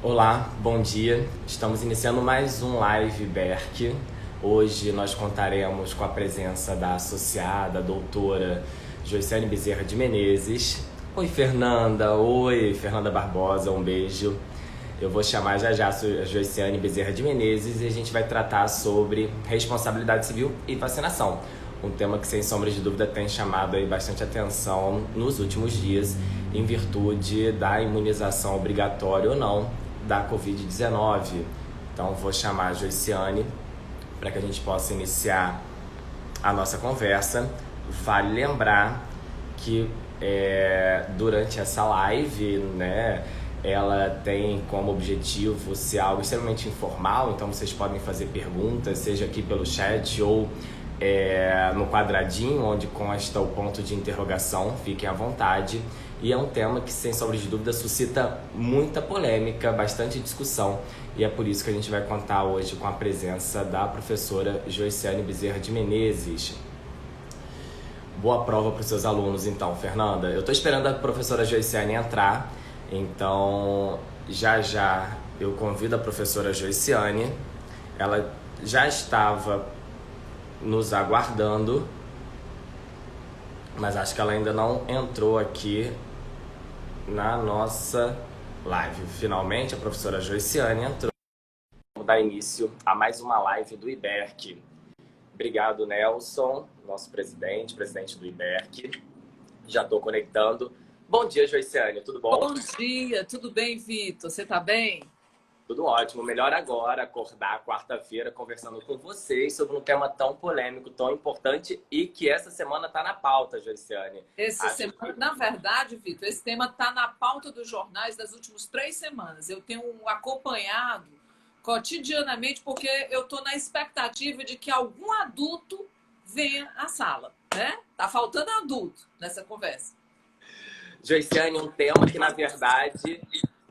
Olá, bom dia. Estamos iniciando mais um Live Berk. Hoje nós contaremos com a presença da associada, a doutora Joiciane Bezerra de Menezes. Oi, Fernanda. Oi, Fernanda Barbosa. Um beijo. Eu vou chamar já já a Joiciane Bezerra de Menezes e a gente vai tratar sobre responsabilidade civil e vacinação. Um tema que, sem sombra de dúvida, tem chamado aí bastante atenção nos últimos dias, em virtude da imunização obrigatória ou não da Covid-19. Então, vou chamar a Joiciane para que a gente possa iniciar a nossa conversa. Vale lembrar que durante essa live, né, ela tem como objetivo ser algo extremamente informal, então vocês podem fazer perguntas, seja aqui pelo chat ou no quadradinho onde consta o ponto de interrogação, fiquem à vontade. E é um tema que, sem sombra de dúvida, suscita muita polêmica, bastante discussão, e é por isso que a gente vai contar hoje com a presença da professora Joiciane Bezerra de Menezes. Boa prova para os seus alunos, então, Fernanda. Eu estou esperando a professora Joiciane entrar, então já já eu convido a professora Joiciane. Ela já estava nos aguardando, mas acho que ela ainda não entrou aqui na nossa live. Finalmente a professora Joiciane entrou. Vamos dar início a mais uma live do IBERC. Obrigado, Nelson, nosso presidente do IBERC. Já estou conectando. Bom dia, Joiciane, tudo bom? Bom dia, tudo bem, Vitor? Você está bem? Tudo ótimo. Melhor agora acordar quarta-feira conversando com vocês sobre um tema tão polêmico, tão importante e que essa semana está na pauta, Joiciane. Na verdade, Vitor, esse tema está na pauta dos jornais das últimas 3 semanas. Eu tenho acompanhado cotidianamente porque eu estou na expectativa de que algum adulto venha à sala, né? Tá faltando adulto nessa conversa. Joiciane, um tema que, na verdade...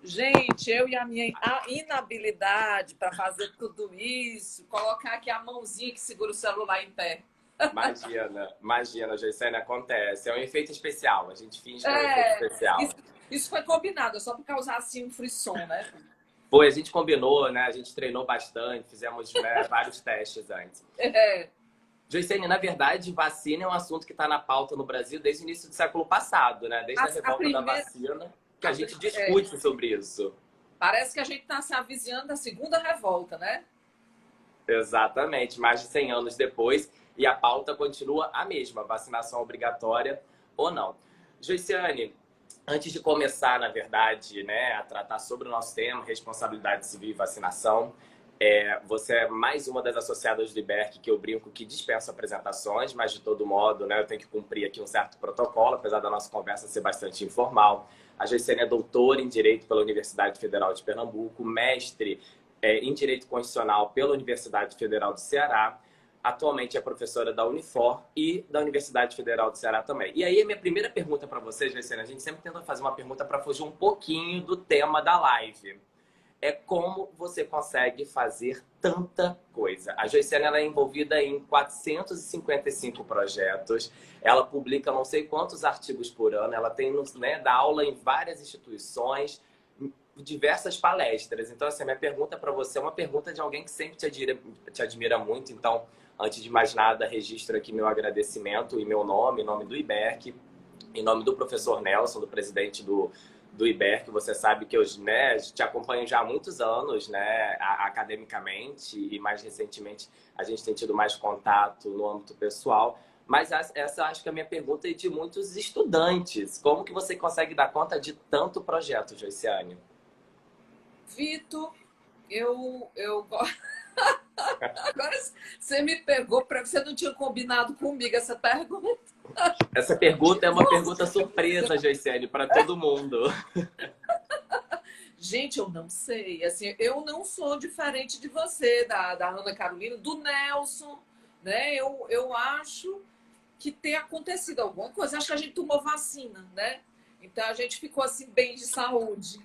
Gente, eu e a minha inabilidade para fazer tudo isso, colocar aqui a mãozinha que segura o celular em pé. Imagina, Joiciane, acontece. É um efeito especial, a gente finge que é um efeito especial. Isso foi combinado, só para causar assim um frisson, né? Foi, a gente combinou, né? A gente treinou bastante, fizemos vários testes antes. Joiciane, na verdade, vacina é um assunto que está na pauta no Brasil desde o início do século passado, né? Desde a revolta da vacina, que a gente discute sobre isso. Parece que a gente está se avizinhando da segunda revolta, né? Exatamente, mais de 100 anos depois, e a pauta continua a mesma, vacinação obrigatória ou não. Joiciane, antes de começar, na verdade, né, a tratar sobre o nosso tema, responsabilidade civil e vacinação, você é mais uma das associadas do IBERC que eu brinco que dispensa apresentações, mas de todo modo, né, eu tenho que cumprir aqui um certo protocolo, apesar da nossa conversa ser bastante informal. A Joiciane é doutora em Direito pela Universidade Federal de Pernambuco, mestre em Direito Constitucional pela Universidade Federal do Ceará. Atualmente é professora da Unifor e da Universidade Federal do Ceará também. E aí a minha primeira pergunta para vocês, Joiciane, a gente sempre tenta fazer uma pergunta para fugir um pouquinho do tema da live. É como você consegue fazer tanta coisa. A Joiciane, ela é envolvida em 455 projetos, ela publica não sei quantos artigos por ano, ela tem, né, dá aula em várias instituições, diversas palestras. Então, assim, a minha pergunta para você é uma pergunta de alguém que sempre te admira muito. Então, antes de mais nada, registro aqui meu agradecimento em meu nome, em nome do IBERC, em nome do professor Nelson, do presidente do IBERC. Você sabe que eu, né, te acompanho já há muitos anos, né, academicamente, e mais recentemente a gente tem tido mais contato no âmbito pessoal. Mas essa acho que é a minha pergunta é de muitos estudantes. Como que você consegue dar conta de tanto projeto, Joiciane? Vitor, agora você me pegou, para você não tinha combinado comigo essa pergunta. Essa pergunta é uma pergunta surpresa, Joiciane, para todo mundo. Gente, eu não sei. Assim, eu não sou diferente de você, da Ana Carolina, do Nelson, né? Eu acho que tem acontecido alguma coisa. Acho que a gente tomou vacina, né? Então a gente ficou assim bem de saúde.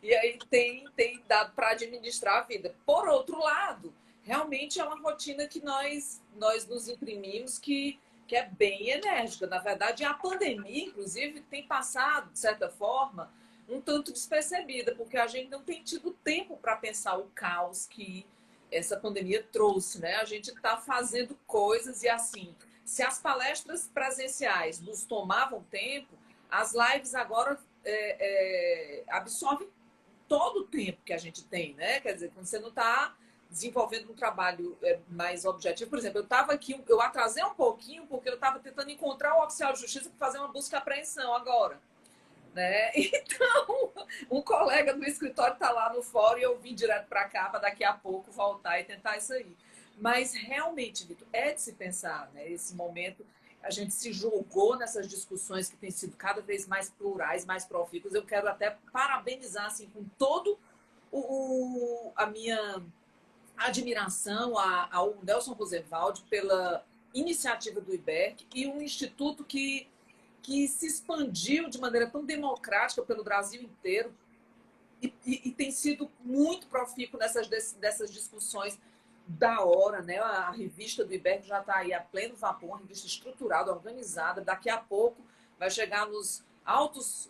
E aí tem dado para administrar a vida. Por outro lado, realmente é uma rotina que nós nos imprimimos que é bem enérgica. Na verdade, a pandemia, inclusive, tem passado, de certa forma, um tanto despercebida, porque a gente não tem tido tempo para pensar o caos que essa pandemia trouxe, né? A gente está fazendo coisas e assim, se as palestras presenciais nos tomavam tempo, as lives agora absorvem todo o tempo que a gente tem, né? Quer dizer, quando você não está desenvolvendo um trabalho mais objetivo. Por exemplo, eu estava aqui, eu atrasei um pouquinho porque eu estava tentando encontrar o oficial de justiça para fazer uma busca e apreensão agora. Né? Então, um colega do escritório está lá no fórum e eu vim direto para cá para daqui a pouco voltar e tentar isso aí. Mas realmente, Vitor, é de se pensar, né? Esse momento a gente se julgou nessas discussões que têm sido cada vez mais plurais, mais profícuas. Eu quero até parabenizar assim, com todo a minha admiração ao Nelson Roosevelt pela iniciativa do IBERC e um instituto que se expandiu de maneira tão democrática pelo Brasil inteiro e tem sido muito profícuo dessas discussões da hora, né? A revista do IBERC já está aí a pleno vapor, uma revista estruturada, organizada. Daqui a pouco vai chegar nos altos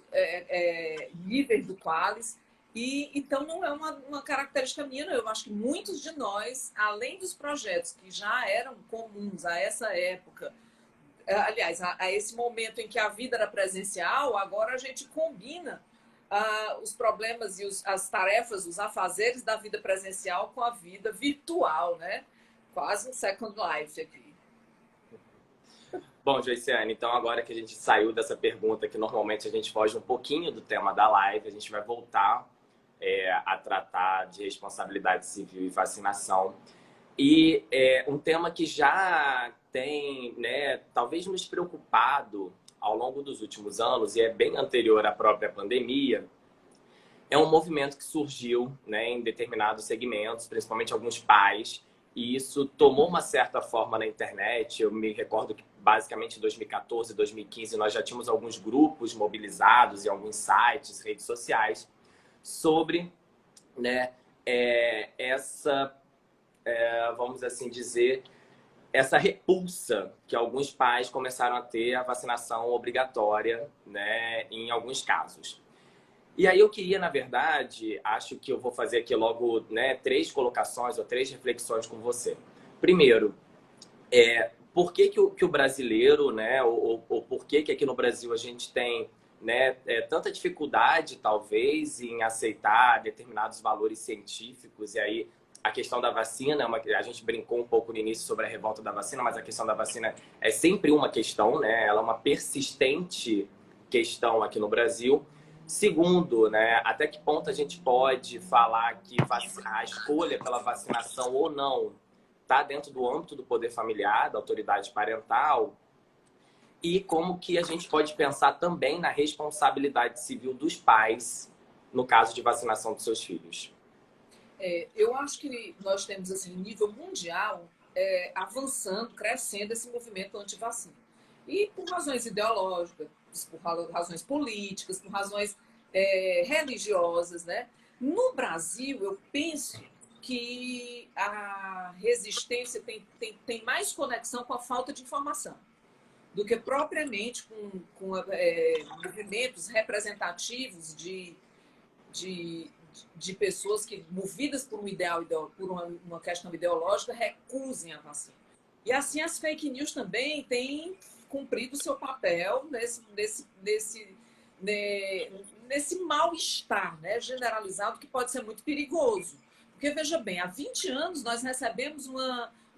níveis do Qualis. E, então, não é uma característica minha, não. Eu acho que muitos de nós, além dos projetos que já eram comuns a essa época, aliás, a esse momento em que a vida era presencial, agora a gente combina os problemas e as tarefas, os afazeres da vida presencial com a vida virtual, né? Quase um Second Life aqui. Bom, Joiciane, então agora que a gente saiu dessa pergunta, que normalmente a gente foge um pouquinho do tema da live, a gente vai voltar a tratar de responsabilidade civil e vacinação. E um tema que já tem, né, talvez nos preocupado ao longo dos últimos anos, e é bem anterior à própria pandemia, é um movimento que surgiu, né, em determinados segmentos, principalmente alguns pais, e isso tomou uma certa forma na internet. Eu me recordo que, basicamente, em 2014, 2015, nós já tínhamos alguns grupos mobilizados em alguns sites, redes sociais, sobre, né, vamos assim dizer, essa repulsa que alguns pais começaram a ter à vacinação obrigatória, né, em alguns casos. E aí eu queria, na verdade, acho que eu vou fazer aqui logo, né, 3 colocações ou 3 reflexões com você. Primeiro, por que o brasileiro, né, ou por que aqui no Brasil a gente tem, né, tanta dificuldade, talvez, em aceitar determinados valores científicos? E aí a questão da vacina, a gente brincou um pouco no início sobre a revolta da vacina, mas a questão da vacina é sempre uma questão, né? Ela é uma persistente questão aqui no Brasil. Segundo, né, até que ponto a gente pode falar que a escolha pela vacinação ou não está dentro do âmbito do poder familiar, da autoridade parental, e como que a gente pode pensar também na responsabilidade civil dos pais no caso de vacinação dos seus filhos. Eu acho que nós temos, assim, em nível mundial, avançando, crescendo esse movimento anti-vacina. E por razões ideológicas, por razões políticas, por razões religiosas, né? No Brasil, eu penso que a resistência tem mais conexão com a falta de informação do que propriamente com movimentos representativos de pessoas que, movidas por um ideal, por uma questão ideológica, recusem a vacina. E assim as fake news também têm cumprido o seu papel nesse mal-estar, né, generalizado, que pode ser muito perigoso. Porque, veja bem, há 20 anos nós recebemos um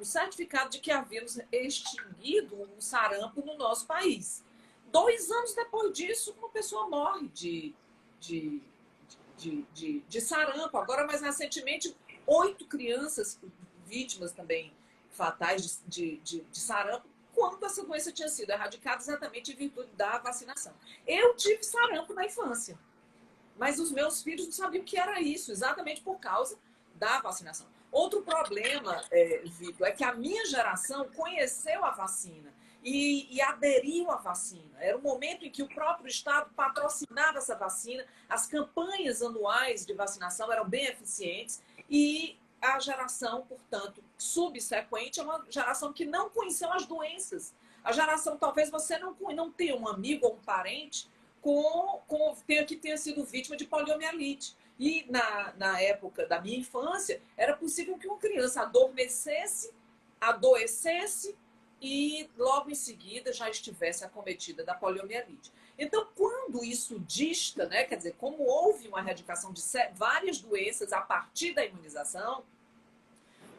certificado de que havíamos extinguido o sarampo no nosso país. 2 anos depois disso, uma pessoa morre de sarampo. Agora, mais recentemente, 8 crianças vítimas também fatais de sarampo, quando essa doença tinha sido erradicada exatamente em virtude da vacinação. Eu tive sarampo na infância, mas os meus filhos não sabiam o que era isso, exatamente por causa da vacinação. Outro problema, Vitor, é que a minha geração conheceu a vacina e aderiu à vacina. Era um momento em que o próprio Estado patrocinava essa vacina, as campanhas anuais de vacinação eram bem eficientes e a geração, portanto, subsequente é uma geração que não conheceu as doenças. A geração, talvez você não tenha um amigo ou um parente que tenha sido vítima de poliomielite. E na época da minha infância, era possível que uma criança adormecesse, adoecesse e logo em seguida já estivesse acometida da poliomielite. Então, quando isso dista, né, quer dizer, como houve uma erradicação de várias doenças a partir da imunização,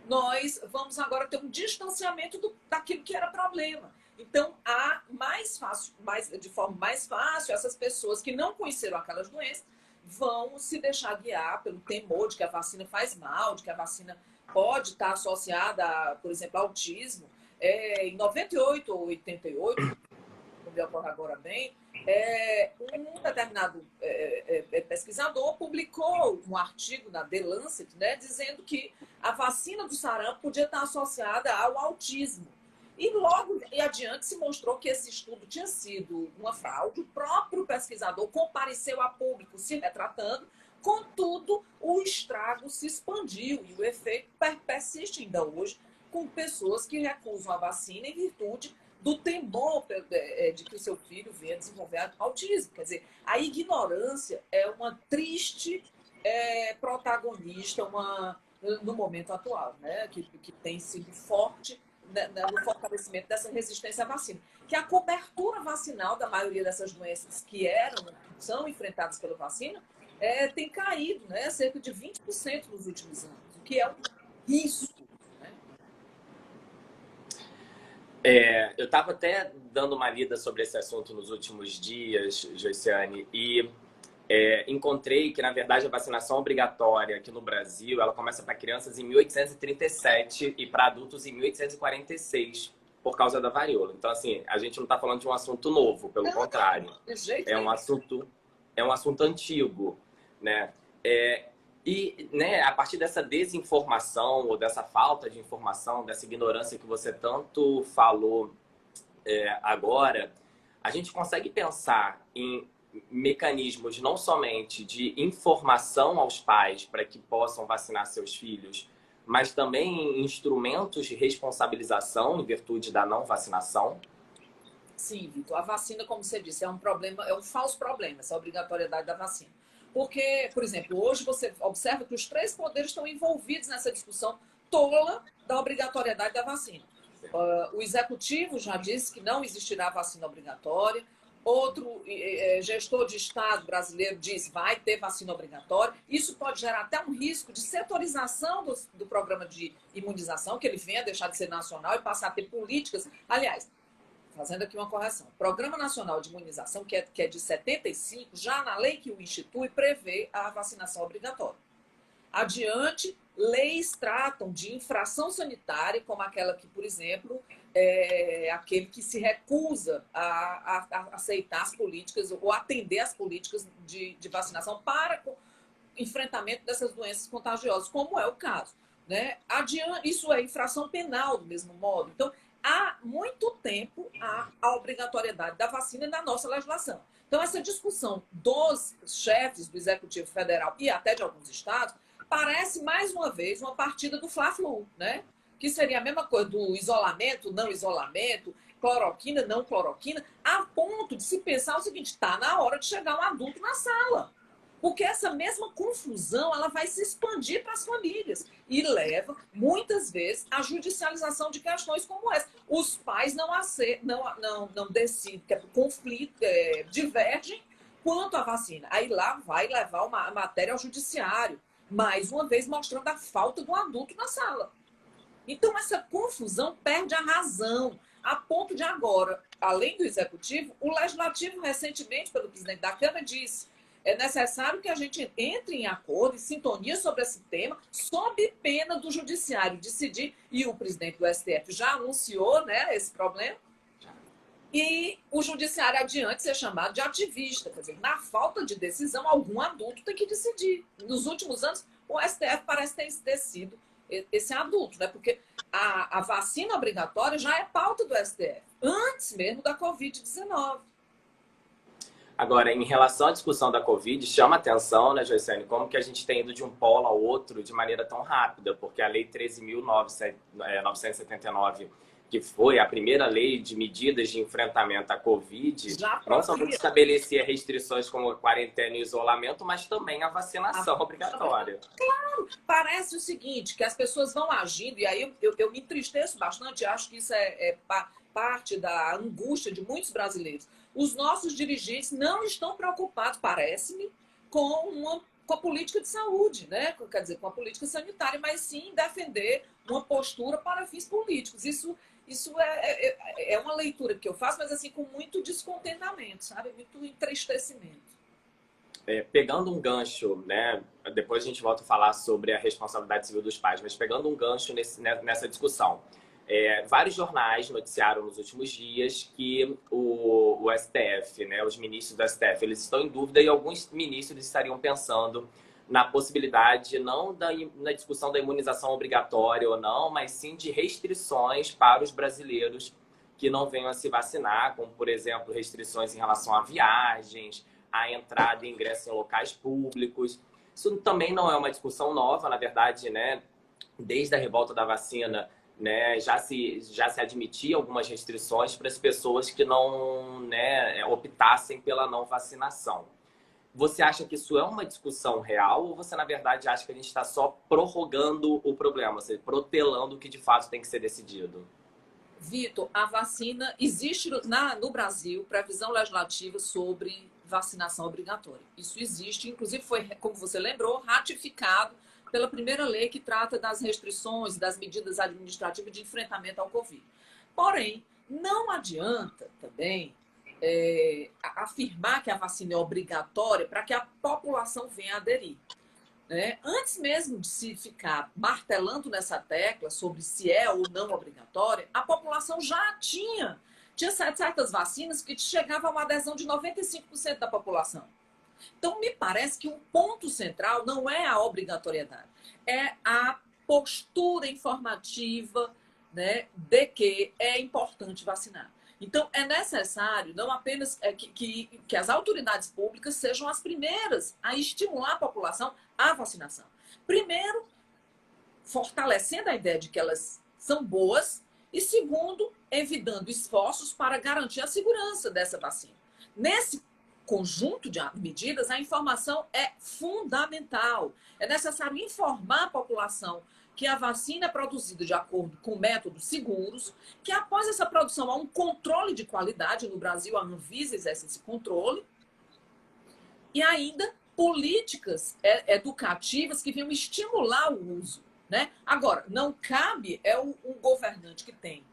nós vamos agora ter um distanciamento daquilo que era problema. Então, de forma mais fácil, essas pessoas que não conheceram aquelas doenças vão se deixar guiar pelo temor de que a vacina faz mal, de que a vacina pode estar associada, a, por exemplo, ao autismo. Em 98 ou 88, não me ocorre agora bem, um determinado pesquisador publicou um artigo na The Lancet, né, dizendo que a vacina do sarampo podia estar associada ao autismo. E logo adiante se mostrou que esse estudo tinha sido uma fraude. O próprio pesquisador compareceu a público se retratando, contudo, o estrago se expandiu e o efeito persiste ainda hoje com pessoas que recusam a vacina em virtude do temor de que o seu filho venha desenvolver autismo. Quer dizer, a ignorância é uma triste protagonista no momento atual, né? que tem sido forte no fortalecimento dessa resistência à vacina. Que a cobertura vacinal da maioria dessas doenças que são enfrentadas pela vacina tem caído, né? Cerca de 20% nos últimos anos, o que é um risco. Eu estava até dando uma lida sobre esse assunto nos últimos dias, Joiciane, e encontrei que, na verdade, a vacinação obrigatória aqui no Brasil, ela começa para crianças em 1837 e para adultos em 1846, por causa da varíola. Então, assim, a gente não está falando de um assunto novo, pelo contrário. É um assunto antigo, né? E, né, a partir dessa desinformação ou dessa falta de informação, dessa ignorância que você tanto falou agora, a gente consegue pensar em mecanismos não somente de informação aos pais para que possam vacinar seus filhos, mas também em instrumentos de responsabilização em virtude da não vacinação? Sim, Vitor. A vacina, como você disse, é um problema, é um falso problema, essa obrigatoriedade da vacina. Porque, por exemplo, hoje você observa que os três poderes estão envolvidos nessa discussão tola da obrigatoriedade da vacina. O executivo já disse que não existirá vacina obrigatória. Outro gestor de Estado brasileiro diz que vai ter vacina obrigatória. Isso pode gerar até um risco de setorização do programa de imunização, que ele venha deixar de ser nacional e passar a ter políticas. Aliás, fazendo aqui uma correção, o Programa Nacional de Imunização, que é de 75, já na lei que o institui, prevê a vacinação obrigatória. Adiante, leis tratam de infração sanitária, como aquela que, por exemplo, aquele que se recusa a aceitar as políticas ou atender as políticas de vacinação para o enfrentamento dessas doenças contagiosas, como é o caso. Né? Isso é infração penal, do mesmo modo. Então, há muito tempo a obrigatoriedade da vacina na nossa legislação. Então, essa discussão dos chefes do Executivo Federal e até de alguns estados parece, mais uma vez, uma partida do Fla-Flu, né? Que seria a mesma coisa do isolamento, não isolamento, cloroquina, não cloroquina, a ponto de se pensar o seguinte, está na hora de chegar um adulto na sala. Porque essa mesma confusão ela vai se expandir para as famílias e leva, muitas vezes, à judicialização de questões como essa. Os pais não decidem, que é conflito, divergem quanto à vacina. Aí lá vai levar a matéria ao judiciário, mais uma vez mostrando a falta do adulto na sala. Então, essa confusão perde a razão, a ponto de agora, além do executivo, o legislativo, recentemente, pelo presidente da Câmara, disse: é necessário que a gente entre em acordo, em sintonia sobre esse tema, sob pena do judiciário decidir, e o presidente do STF já anunciou, né, esse problema, e o judiciário adiante ser chamado de ativista. Quer dizer, na falta de decisão, algum adulto tem que decidir. Nos últimos anos, o STF parece ter sido esse adulto, né? Porque a vacina obrigatória já é pauta do STF, antes mesmo da Covid-19. Agora, em relação à discussão da Covid, chama atenção, né, Joiciane, como que a gente tem ido de um polo ao outro de maneira tão rápida, porque a Lei 13.979 que foi a primeira lei de medidas de enfrentamento à Covid, Já não somente proibia. estabelecia restrições como quarentena e isolamento, mas também a vacinação obrigatória. Parece o seguinte, que as pessoas vão agindo, e aí eu me entristeço bastante, acho que isso parte da angústia de muitos brasileiros. Os nossos dirigentes não estão preocupados, parece-me, com a política de saúde, né? Quer dizer, com a política sanitária, mas sim defender uma postura para fins políticos. Isso é uma leitura que eu faço, mas assim, com muito descontentamento, sabe? Muito entristecimento. Pegando um gancho, né? Depois a gente volta a falar sobre a responsabilidade civil dos pais, mas pegando um gancho nessa discussão. Vários jornais noticiaram nos últimos dias que o STF, né, os ministros do STF, eles estão em dúvida e alguns ministros estariam pensando na possibilidade, não na discussão da imunização obrigatória ou não, mas sim de restrições para os brasileiros que não venham a se vacinar, como, por exemplo, restrições em relação a viagens, a entrada e ingresso em locais públicos. Isso também não é uma discussão nova, na verdade, né? Desde a revolta da vacina, né, já se admitia algumas restrições para as pessoas que não, né, optassem pela não vacinação. Você acha que isso é uma discussão real ou você, na verdade, acha que a gente está só prorrogando o problema, ou seja, protelando o que de fato tem que ser decidido? Vitor, a vacina existe no Brasil previsão legislativa sobre vacinação obrigatória. Isso existe, inclusive foi, como você lembrou, ratificado pela primeira lei que trata das restrições, das medidas administrativas de enfrentamento ao Covid. Porém, não adianta também afirmar que a vacina é obrigatória para que a população venha aderir. Né? Antes mesmo de se ficar martelando nessa tecla sobre se é ou não obrigatória, a população já tinha certas vacinas que chegavam a uma adesão de 95% da população. Então, me parece que um ponto central não é a obrigatoriedade, é a postura informativa, né, de que é importante vacinar. Então, é necessário não apenas que as autoridades públicas sejam as primeiras a estimular a população à vacinação. Primeiro, fortalecendo a ideia de que elas são boas e, segundo, evitando esforços para garantir a segurança dessa vacina. Nesse conjunto de medidas, a informação é fundamental. É necessário informar a população que a vacina é produzida de acordo com métodos seguros, que após essa produção há um controle de qualidade. No Brasil, a Anvisa exerce esse controle. E ainda políticas educativas que venham estimular o uso. Né? Agora, não cabe um governante que tem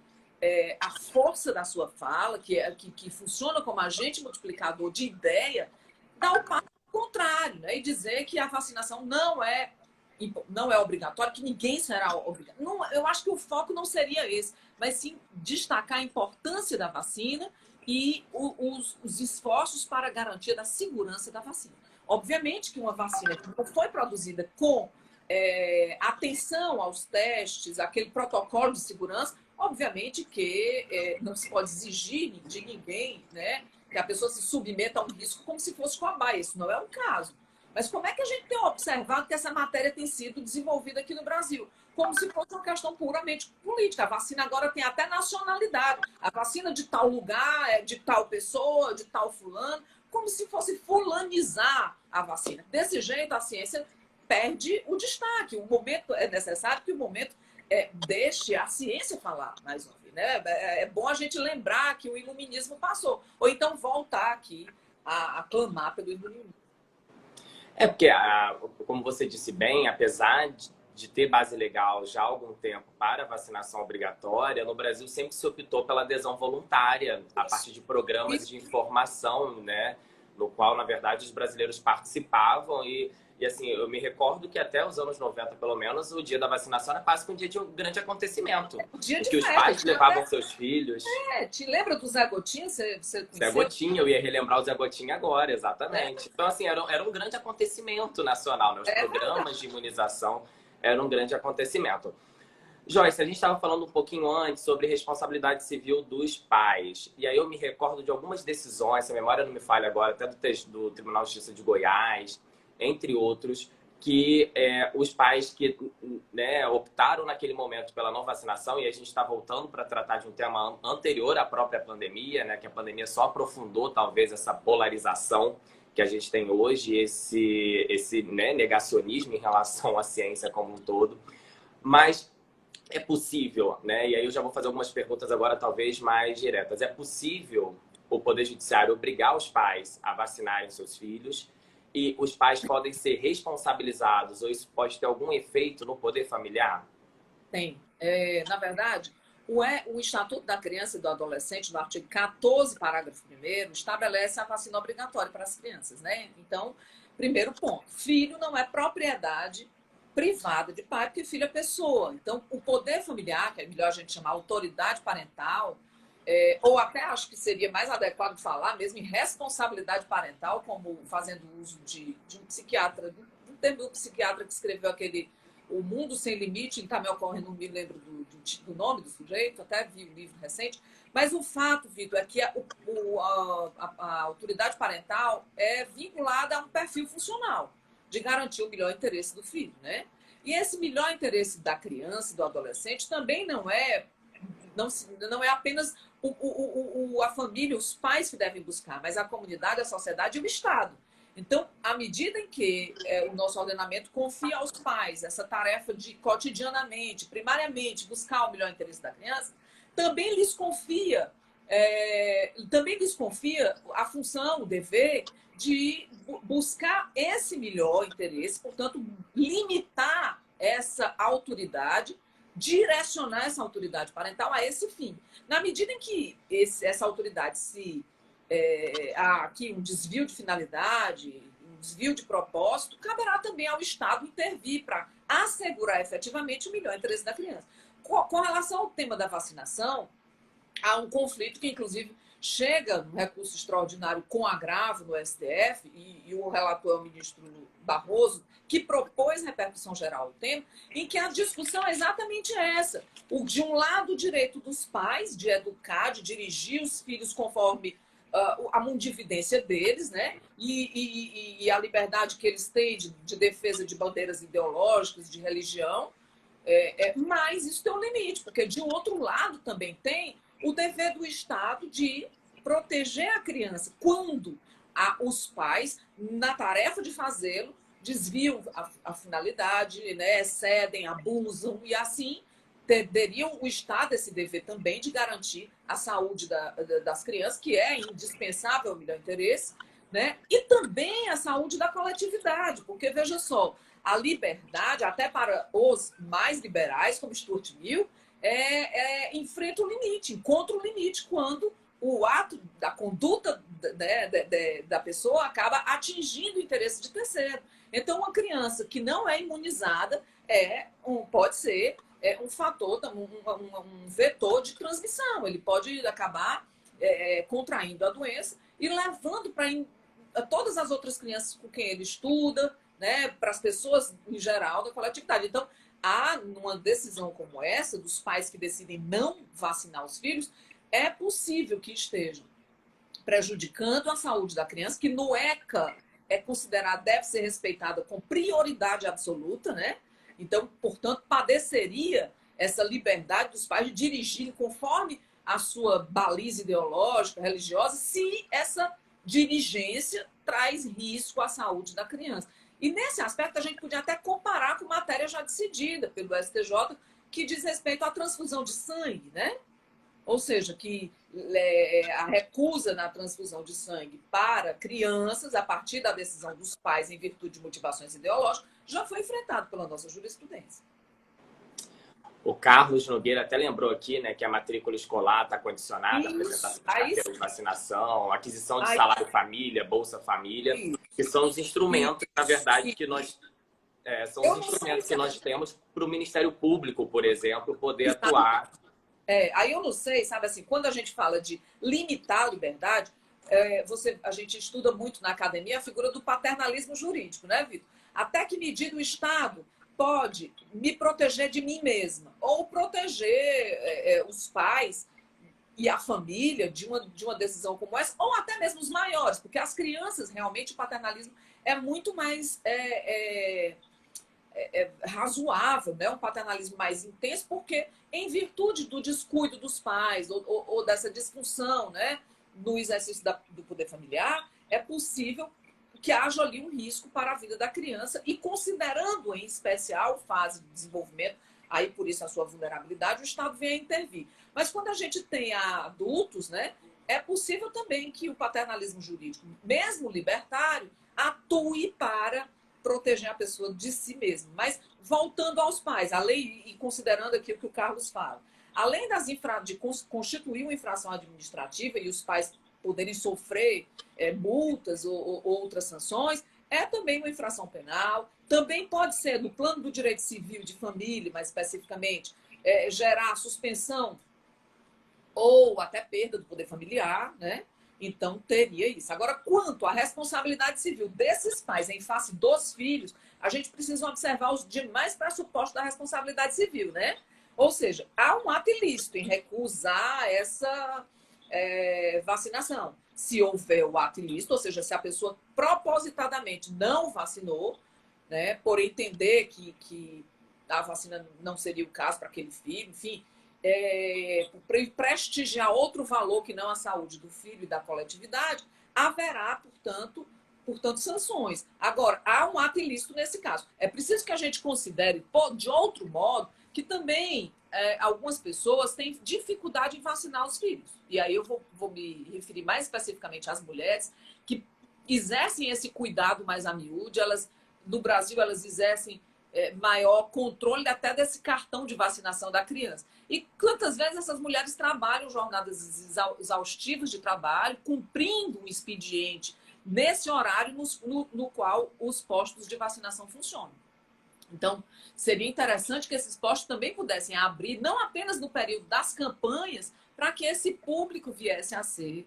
a força da sua fala, que funciona como agente multiplicador de ideia, dar o passo contrário, né? E dizer que a vacinação não é obrigatória, que ninguém será obrigado. Não, eu acho que o foco não seria esse, mas sim destacar a importância da vacina e os esforços para a garantia da segurança da vacina. Obviamente que uma vacina que não foi produzida com atenção aos testes, aquele protocolo de segurança, obviamente que não se pode exigir de ninguém, né, que a pessoa se submeta a um risco como se fosse cobaia. Isso não é o caso. Mas como é que a gente tem observado que essa matéria tem sido desenvolvida aqui no Brasil? Como se fosse uma questão puramente política. A vacina agora tem até nacionalidade. A vacina de tal lugar, é de tal pessoa, de tal fulano, como se fosse fulanizar a vacina. Desse jeito, a ciência perde o destaque. O momento é necessário que o momento deixe a ciência falar mais uma vez. Né? É bom a gente lembrar que o iluminismo passou. Ou então voltar aqui a clamar pelo iluminismo. Porque, como você disse bem, apesar de ter base legal já há algum tempo para a vacinação obrigatória, no Brasil sempre se optou pela adesão voluntária, a partir de programas de informação, né, no qual, na verdade, os brasileiros participavam e assim, eu me recordo que até os anos 90, pelo menos, o dia da vacinação era quase que um dia de um grande acontecimento. Dia de que os festa, pais levavam seus filhos. Te lembra do Zé Gotinha? Zé Gotinha, eu ia relembrar o Zé Gotinha agora, exatamente. Então, assim, era um grande acontecimento nacional, né? Os programas de imunização eram um grande acontecimento. Joyce, a gente estava falando um pouquinho antes sobre responsabilidade civil dos pais. E aí eu me recordo de algumas decisões, se a memória não me falha agora, até do Tribunal de Justiça de Goiás, entre outros, que os pais que, né, optaram naquele momento pela não vacinação, e a gente está voltando para tratar de um tema anterior à própria pandemia, né, que a pandemia só aprofundou talvez essa polarização que a gente tem hoje, esse né, negacionismo em relação à ciência como um todo. Mas é possível, né? E aí eu já vou fazer algumas perguntas agora, talvez mais diretas. É possível o Poder Judiciário obrigar os pais a vacinarem seus filhos e os pais podem ser responsabilizados ou isso pode ter algum efeito no poder familiar? Tem. Na verdade, o Estatuto da Criança e do Adolescente, no artigo 14, parágrafo 1º, estabelece a vacina obrigatória para as crianças, né? Então, primeiro ponto, filho não é propriedade privada de pai, porque filho é pessoa. Então, o poder familiar, que é melhor a gente chamar autoridade parental, ou até acho que seria mais adequado falar mesmo em responsabilidade parental, como fazendo uso de um psiquiatra, um termo do psiquiatra que escreveu aquele O Mundo Sem Limite, está me ocorrendo, não me lembro do nome do sujeito, até vi um livro recente, mas o fato, Vitor, é que a autoridade parental é vinculada a um perfil funcional, de garantir o melhor interesse do filho, né? E esse melhor interesse da criança e do adolescente também não é apenas a família, os pais que devem buscar, mas a comunidade, a sociedade e o Estado. Então, à medida em que o nosso ordenamento confia aos pais essa tarefa de cotidianamente, primariamente, buscar o melhor interesse da criança, também lhes confia a função, o dever de buscar esse melhor interesse, portanto, limitar essa autoridade, direcionar essa autoridade parental a esse fim. Na medida em que essa autoridade há aqui um desvio de finalidade, um desvio de propósito, caberá também ao Estado intervir para assegurar efetivamente o melhor interesse da criança. Com relação ao tema da vacinação, há um conflito que, inclusive, chega no recurso extraordinário com agravo no STF, e o relator é o ministro Barroso, que propôs repercussão geral ao tema, em que a discussão é exatamente essa. De um lado, o direito dos pais de educar, de dirigir os filhos conforme a mundividência deles, né? E a liberdade que eles têm de defesa de bandeiras ideológicas, de religião, mas isso tem um limite, porque de outro lado também tem o dever do Estado de proteger a criança quando os pais, na tarefa de fazê-lo, desviam a finalidade, né, excedem, abusam, e assim teria o Estado esse dever também de garantir a saúde das crianças, que é indispensável ao melhor interesse, né? E também a saúde da coletividade, porque, veja só, a liberdade, até para os mais liberais, como Stuart Mill, enfrenta o limite, encontra o limite quando o ato da conduta da pessoa acaba atingindo o interesse de terceiro. Então, uma criança que não é imunizada pode ser um fator, um vetor de transmissão. Ele pode acabar contraindo a doença e levando para todas as outras crianças com quem ele estuda, né, para as pessoas em geral da coletividade. Então, numa decisão como essa, dos pais que decidem não vacinar os filhos, é possível que estejam prejudicando a saúde da criança, que no ECA é considerada, deve ser respeitada com prioridade absoluta, né? Então, portanto, padeceria essa liberdade dos pais de dirigirem conforme a sua baliza ideológica, religiosa, se essa diligência traz risco à saúde da criança. E nesse aspecto a gente podia até comparar com matéria já decidida pelo STJ, que diz respeito à transfusão de sangue, né? Ou seja, que a recusa na transfusão de sangue para crianças, a partir da decisão dos pais em virtude de motivações ideológicas, já foi enfrentado pela nossa jurisprudência. O Carlos Nogueira até lembrou aqui, né, que a matrícula escolar está condicionada à apresentação de carteira de vacinação, aquisição de salário família, Bolsa Família, que são os instrumentos, na verdade, que nós temos para o Ministério Público, por exemplo, poder atuar. Aí eu não sei, sabe assim, quando a gente fala de limitar a liberdade, a gente estuda muito na academia a figura do paternalismo jurídico, né, Vitor? Até que medida o Estado pode me proteger de mim mesma ou proteger os pais e a família de uma decisão como essa, ou até mesmo os maiores, porque as crianças, realmente, o paternalismo é muito mais razoável, né? Um paternalismo mais intenso, porque em virtude do descuido dos pais ou dessa disfunção, né, no exercício do poder familiar, é possível que haja ali um risco para a vida da criança e considerando em especial fase de desenvolvimento, aí por isso a sua vulnerabilidade, o Estado vem a intervir. Mas quando a gente tem adultos, né, é possível também que o paternalismo jurídico, mesmo libertário, atue para proteger a pessoa de si mesmo. Mas voltando aos pais, a lei, e considerando aqui o que o Carlos fala, além de constituir uma infração administrativa e os pais poderem sofrer multas ou outras sanções, é também uma infração penal, também pode ser no plano do direito civil de família, mais especificamente, gerar suspensão ou até perda do poder familiar, né? Então, teria isso. Agora, quanto à responsabilidade civil desses pais em face dos filhos, a gente precisa observar os demais pressupostos da responsabilidade civil, né? Ou seja, há um ato ilícito em recusar essa vacinação. Se houver o ato ilícito, ou seja, se a pessoa propositadamente não vacinou, né, por entender que a vacina não seria o caso para aquele filho, enfim, para prestigiar outro valor que não a saúde do filho e da coletividade, haverá, portanto, sanções. Agora, há um ato ilícito nesse caso. É preciso que a gente considere, de outro modo, que também algumas pessoas têm dificuldade em vacinar os filhos. E aí eu vou me referir mais especificamente às mulheres que exercem esse cuidado mais a miúde. No Brasil, elas exercem maior controle até desse cartão de vacinação da criança. E quantas vezes essas mulheres trabalham jornadas exaustivas de trabalho, cumprindo um expediente nesse horário no qual os postos de vacinação funcionam. Então, seria interessante que esses postos também pudessem abrir, não apenas no período das campanhas, para que esse público viesse a ser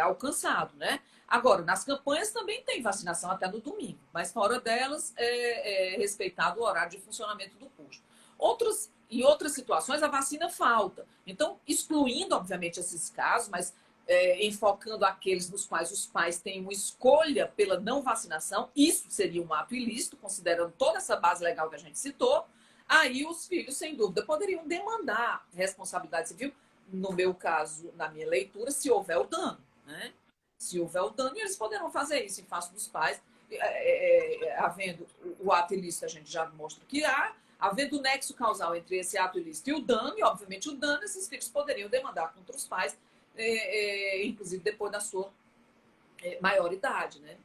alcançado, né? Agora, nas campanhas também tem vacinação até no domingo, mas fora delas é respeitado o horário de funcionamento do posto. Em outras situações, a vacina falta. Então, excluindo, obviamente, esses casos, mas enfocando aqueles nos quais os pais têm uma escolha pela não vacinação, isso seria um ato ilícito, considerando toda essa base legal que a gente citou, aí os filhos, sem dúvida, poderiam demandar responsabilidade civil, no meu caso, na minha leitura, se houver o dano, né? Se houver o dano, eles poderão fazer isso em face dos pais, havendo o ato ilícito, a gente já mostra que há, havendo o nexo causal entre esse ato ilícito e o dano, e obviamente o dano, esses filhos poderiam demandar contra os pais, inclusive depois da sua maioridade, né?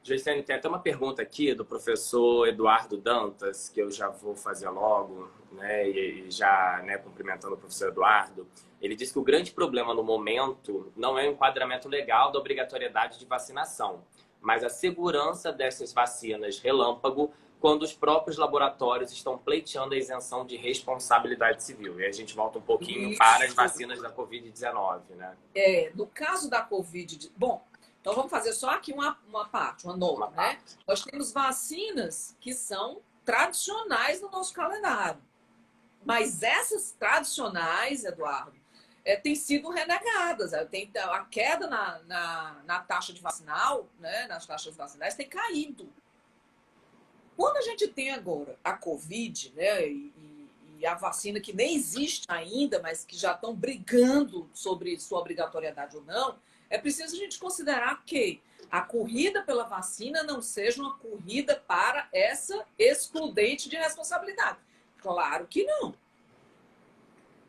Joiciane, tem até uma pergunta aqui do professor Eduardo Dantas, que eu já vou fazer logo, né? E já, né, cumprimentando o professor Eduardo. Ele diz que o grande problema no momento não é o enquadramento legal da obrigatoriedade de vacinação, mas a segurança dessas vacinas relâmpago quando os próprios laboratórios estão pleiteando a isenção de responsabilidade civil. E a gente volta um pouquinho para as vacinas da Covid-19, né? No caso da Covid... Bom, então vamos fazer só aqui uma parte, uma nota, né? Nós temos vacinas que são tradicionais no nosso calendário. Mas essas tradicionais, Eduardo, têm sido renegadas. Tem a queda na taxa de vacinal, né? Nas taxas vacinais tem caído. Quando a gente tem agora a Covid, né, e a vacina que nem existe ainda, mas que já estão brigando sobre sua obrigatoriedade ou não, é preciso a gente considerar que a corrida pela vacina não seja uma corrida para essa excludente de responsabilidade. Claro que não.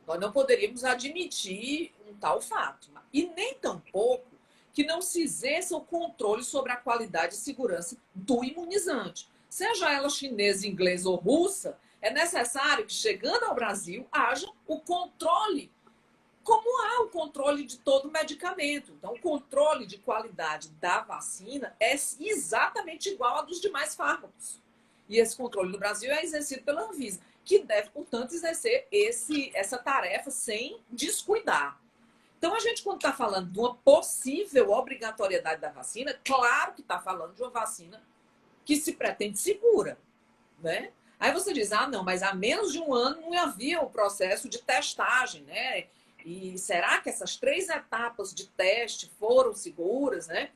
Nós não poderíamos admitir um tal fato. E nem tampouco que não se exerça o controle sobre a qualidade e segurança do imunizante. Seja ela chinesa, inglesa ou russa, é necessário que, chegando ao Brasil, haja o controle, como há o controle de todo medicamento. Então, o controle de qualidade da vacina é exatamente igual ao dos demais fármacos. E esse controle no Brasil é exercido pela Anvisa, que deve, portanto, exercer essa tarefa sem descuidar. Então, a gente, quando está falando de uma possível obrigatoriedade da vacina, claro que está falando de uma vacina que se pretende segura, né? Aí você diz, não, mas há menos de um ano não havia o processo de testagem, né? E será que essas 3 etapas de teste foram seguras, né?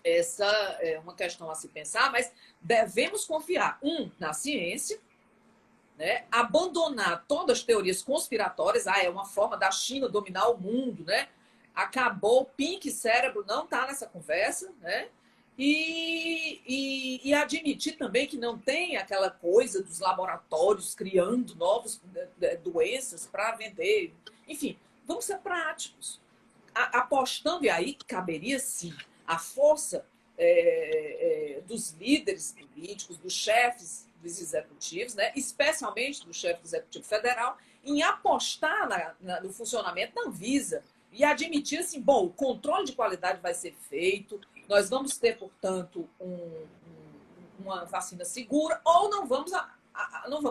essa é uma questão a se pensar, mas devemos confiar, na ciência, né? Abandonar todas as teorias conspiratórias, é uma forma da China dominar o mundo, né? Acabou, o pink cérebro não está nessa conversa, né? E admitir também que não tem aquela coisa dos laboratórios criando novas doenças para vender. Enfim, vamos ser práticos. Apostando, e aí caberia sim a força dos líderes políticos, dos chefes dos executivos, né? Especialmente do chefe do Executivo Federal, em apostar no funcionamento da Anvisa e admitir assim, bom, o controle de qualidade vai ser feito, nós vamos ter, portanto, uma vacina segura, ou não vamos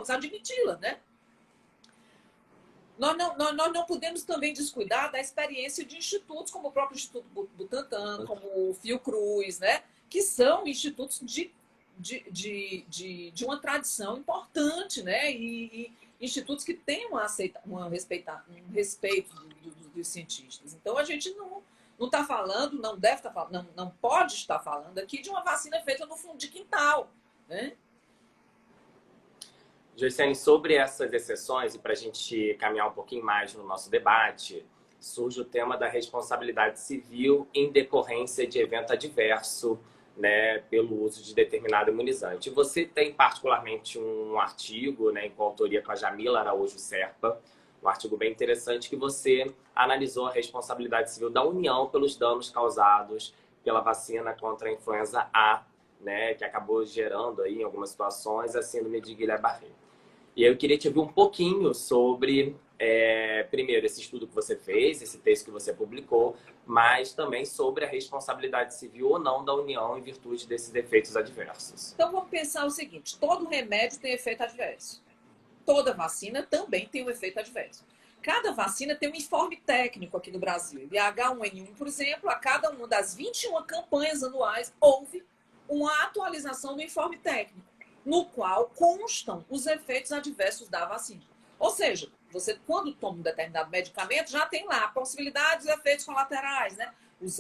admiti-la, né? Nós não podemos também descuidar da experiência de institutos como o próprio Instituto Butantan, como o Fiocruz, né? Que são institutos de uma tradição importante, né? E institutos que têm um respeito dos cientistas. Então, a gente não está falando, não deve estar falando, não pode estar falando aqui de uma vacina feita no fundo de quintal, né? Joiciane, sobre essas exceções, e para a gente caminhar um pouquinho mais no nosso debate, surge o tema da responsabilidade civil em decorrência de evento adverso, né, pelo uso de determinado imunizante. Você tem particularmente um artigo, né, em coautoria com a Jamila Araújo Serpa, um artigo bem interessante que você analisou a responsabilidade civil da União pelos danos causados pela vacina contra a influenza A, né, que acabou gerando aí, em algumas situações, a síndrome de Guillain-Barré. E aí eu queria te ouvir um pouquinho sobre, primeiro, esse estudo que você fez, esse texto que você publicou, mas também sobre a responsabilidade civil ou não da União em virtude desses efeitos adversos. Então, vamos pensar o seguinte, todo remédio tem efeito adverso. Toda vacina também tem um efeito adverso. Cada vacina tem um informe técnico aqui no Brasil. E a H1N1, por exemplo, a cada uma das 21 campanhas anuais, houve uma atualização do informe técnico, no qual constam os efeitos adversos da vacina. Ou seja, você, quando toma um determinado medicamento, já tem lá a possibilidade dos efeitos colaterais, né? Os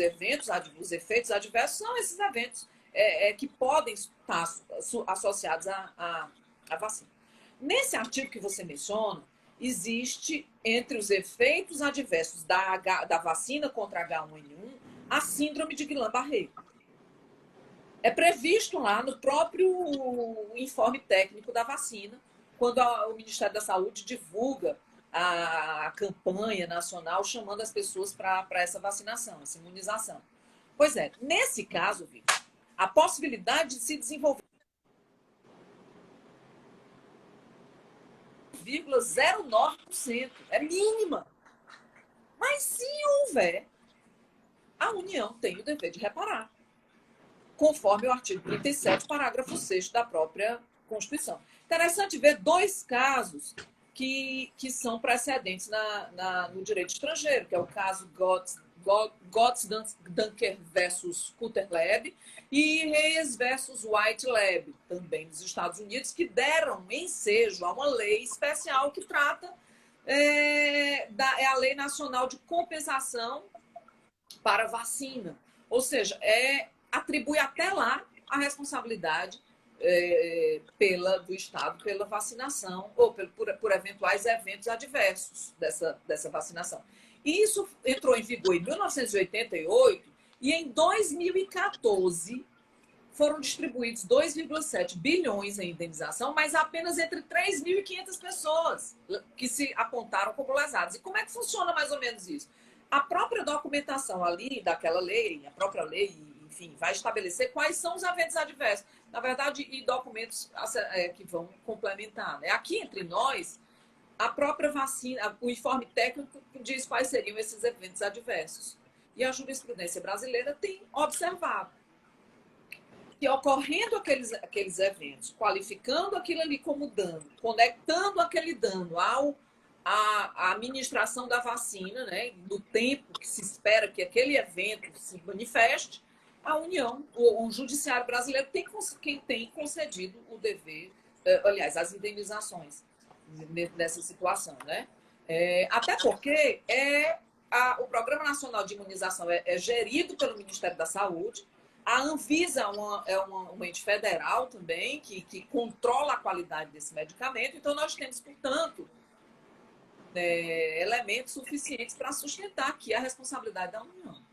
efeitos adversos são esses eventos que podem estar associados à vacina. Nesse artigo que você menciona, existe, entre os efeitos adversos da vacina contra H1N1, a síndrome de Guillain-Barré. É previsto lá no próprio informe técnico da vacina, quando o Ministério da Saúde divulga a campanha nacional chamando as pessoas para essa vacinação, essa imunização. Pois é, nesse caso, Vitor, a possibilidade de se desenvolver 0,09% é mínima. Mas se houver, a União tem o dever de reparar, conforme o artigo 37, parágrafo 6º da própria Constituição. Interessante ver dois casos que são precedentes no direito estrangeiro, que é o caso Gottsdanker versus Kuterleb e Reyes versus White Lab, também nos Estados Unidos, que deram ensejo a uma lei especial que trata a Lei Nacional de Compensação para Vacina. Ou seja, atribui até lá a responsabilidade do Estado pela vacinação ou por eventuais eventos adversos dessa vacinação. Isso entrou em vigor em 1988 e em 2014 foram distribuídos 2,7 bilhões em indenização, mas apenas entre 3.500 pessoas que se apontaram como lesadas. E como é que funciona mais ou menos isso? A própria documentação ali daquela lei, a própria lei, enfim, vai estabelecer quais são os eventos adversos. Na verdade, e documentos que vão complementar, né? Aqui entre nós, a própria vacina, o informe técnico diz quais seriam esses eventos adversos. E a jurisprudência brasileira tem observado que, ocorrendo aqueles eventos, qualificando aquilo ali como dano, conectando aquele dano à administração da vacina, né, do tempo que se espera que aquele evento se manifeste, a União, o Judiciário brasileiro tem concedido o dever, aliás, as indenizações nessa situação, né? Até porque o Programa Nacional de Imunização é gerido pelo Ministério da Saúde. A Anvisa é uma ente federal também, que controla a qualidade desse medicamento. Então, nós temos, portanto, elementos suficientes para sustentar aqui a responsabilidade da União.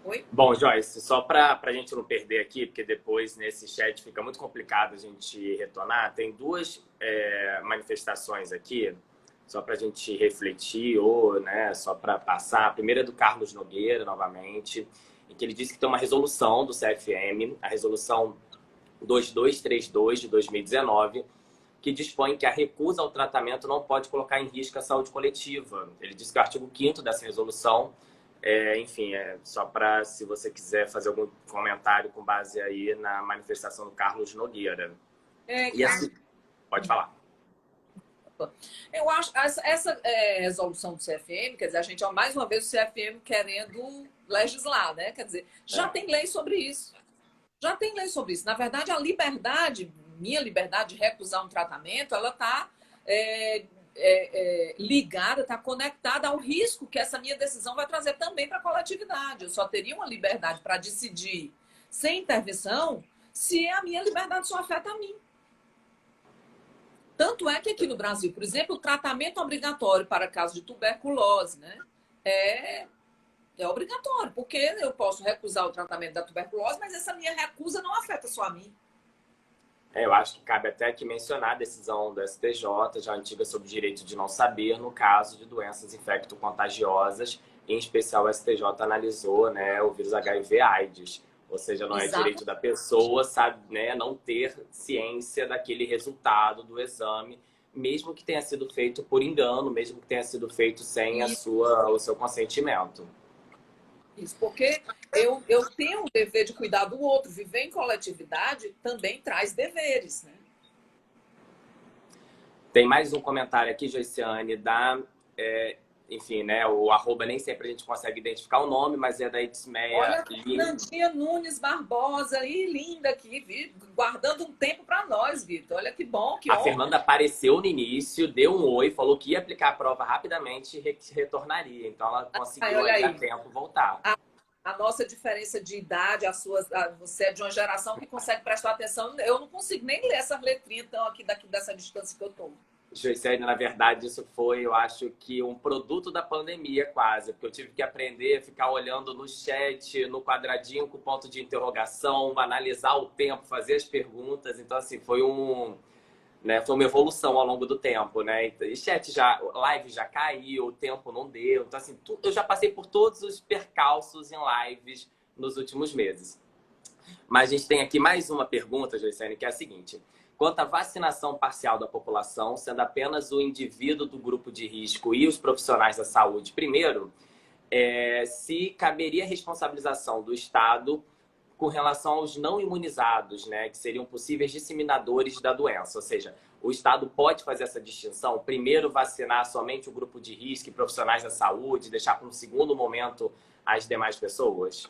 Oi? Bom, Joyce, só para a gente não perder aqui, porque depois nesse chat fica muito complicado a gente retornar, tem duas manifestações aqui, só para a gente refletir ou só para passar. A primeira é do Carlos Nogueira, novamente, em que ele disse que tem uma resolução do CFM, a resolução 2232 de 2019, que dispõe que a recusa ao tratamento não pode colocar em risco a saúde coletiva. Ele disse que o artigo 5º dessa resolução, enfim, só para, se você quiser fazer algum comentário com base aí na manifestação do Carlos Nogueira. E assim, pode falar. Eu acho essa resolução do CFM, quer dizer, a gente, mais uma vez, o CFM querendo legislar, né? Quer dizer, já tem lei sobre isso. Já tem lei sobre isso. Na verdade, a liberdade, minha liberdade de recusar um tratamento, ela está ligada, está conectada ao risco que essa minha decisão vai trazer também para a coletividade. Eu só teria uma liberdade para decidir sem intervenção se a minha liberdade só afeta a mim. Tanto é que aqui no Brasil, por exemplo, o tratamento obrigatório para casos de tuberculose, né, é obrigatório, porque eu posso recusar o tratamento da tuberculose, mas essa minha recusa não afeta só a mim. Eu acho que cabe até aqui mencionar a decisão do STJ, já antiga, sobre o direito de não saber, no caso de doenças infecto-contagiosas. Em especial, o STJ analisou o vírus HIV/AIDS. Ou seja, não é direito da pessoa, sabe, não ter ciência daquele resultado do exame, mesmo que tenha sido feito por engano, mesmo que tenha sido feito sem o seu consentimento. Isso, porque eu tenho o dever de cuidar do outro. Viver em coletividade também traz deveres, né? Tem mais um comentário aqui, Joiciane, enfim, o arroba nem sempre a gente consegue identificar o nome, mas é da Itzmeia. Olha a Fernandinha Nunes Barbosa aí, linda aqui, guardando um tempo para nós, Vitor. Olha que bom, que A Fernanda apareceu no início, deu um oi, falou que ia aplicar a prova rapidamente e retornaria. Então ela conseguiu a tempo voltar. A nossa diferença de idade, você é de uma geração que consegue prestar atenção. Eu não consigo nem ler essas letrinhas então, aqui dessa distância que eu estou. Joiciane, na verdade, isso foi, eu acho que um produto da pandemia quase, porque eu tive que aprender a ficar olhando no chat, no quadradinho com ponto de interrogação, analisar o tempo, fazer as perguntas. Então, assim, foi uma evolução ao longo do tempo, né? E chat live já caiu, o tempo não deu. Então, assim, eu já passei por todos os percalços em lives nos últimos meses. Mas a gente tem aqui mais uma pergunta, Joiciane, que é a seguinte: quanto à vacinação parcial da população, sendo apenas o indivíduo do grupo de risco e os profissionais da saúde, primeiro, se caberia responsabilização do Estado com relação aos não imunizados, né, que seriam possíveis disseminadores da doença. Ou seja, o Estado pode fazer essa distinção, primeiro vacinar somente o grupo de risco e profissionais da saúde, deixar para um segundo momento as demais pessoas?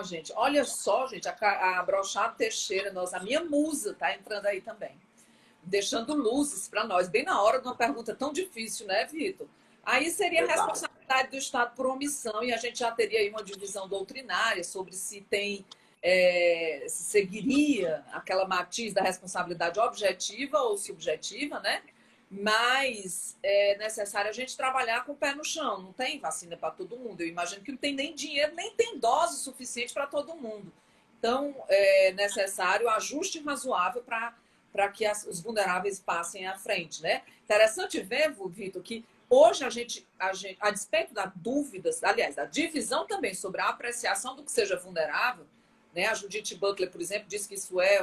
Gente, olha só, gente, a Brochado Teixeira, a minha musa, tá entrando aí também, deixando luzes para nós, bem na hora de uma pergunta tão difícil, né, Vitor? Aí seria a responsabilidade do Estado por omissão, e a gente já teria aí uma divisão doutrinária sobre se se seguiria aquela matiz da responsabilidade objetiva ou subjetiva, né? Mas é necessário a gente trabalhar com o pé no chão. Não tem vacina para todo mundo. Eu imagino que não tem nem dinheiro, nem tem dose suficiente para todo mundo. Então, é necessário ajuste razoável para que os vulneráveis passem à frente, né? Interessante ver, Vitor, que hoje a despeito das dúvidas, aliás, da divisão também sobre a apreciação do que seja vulnerável, né? A Judith Butler, por exemplo, diz que isso é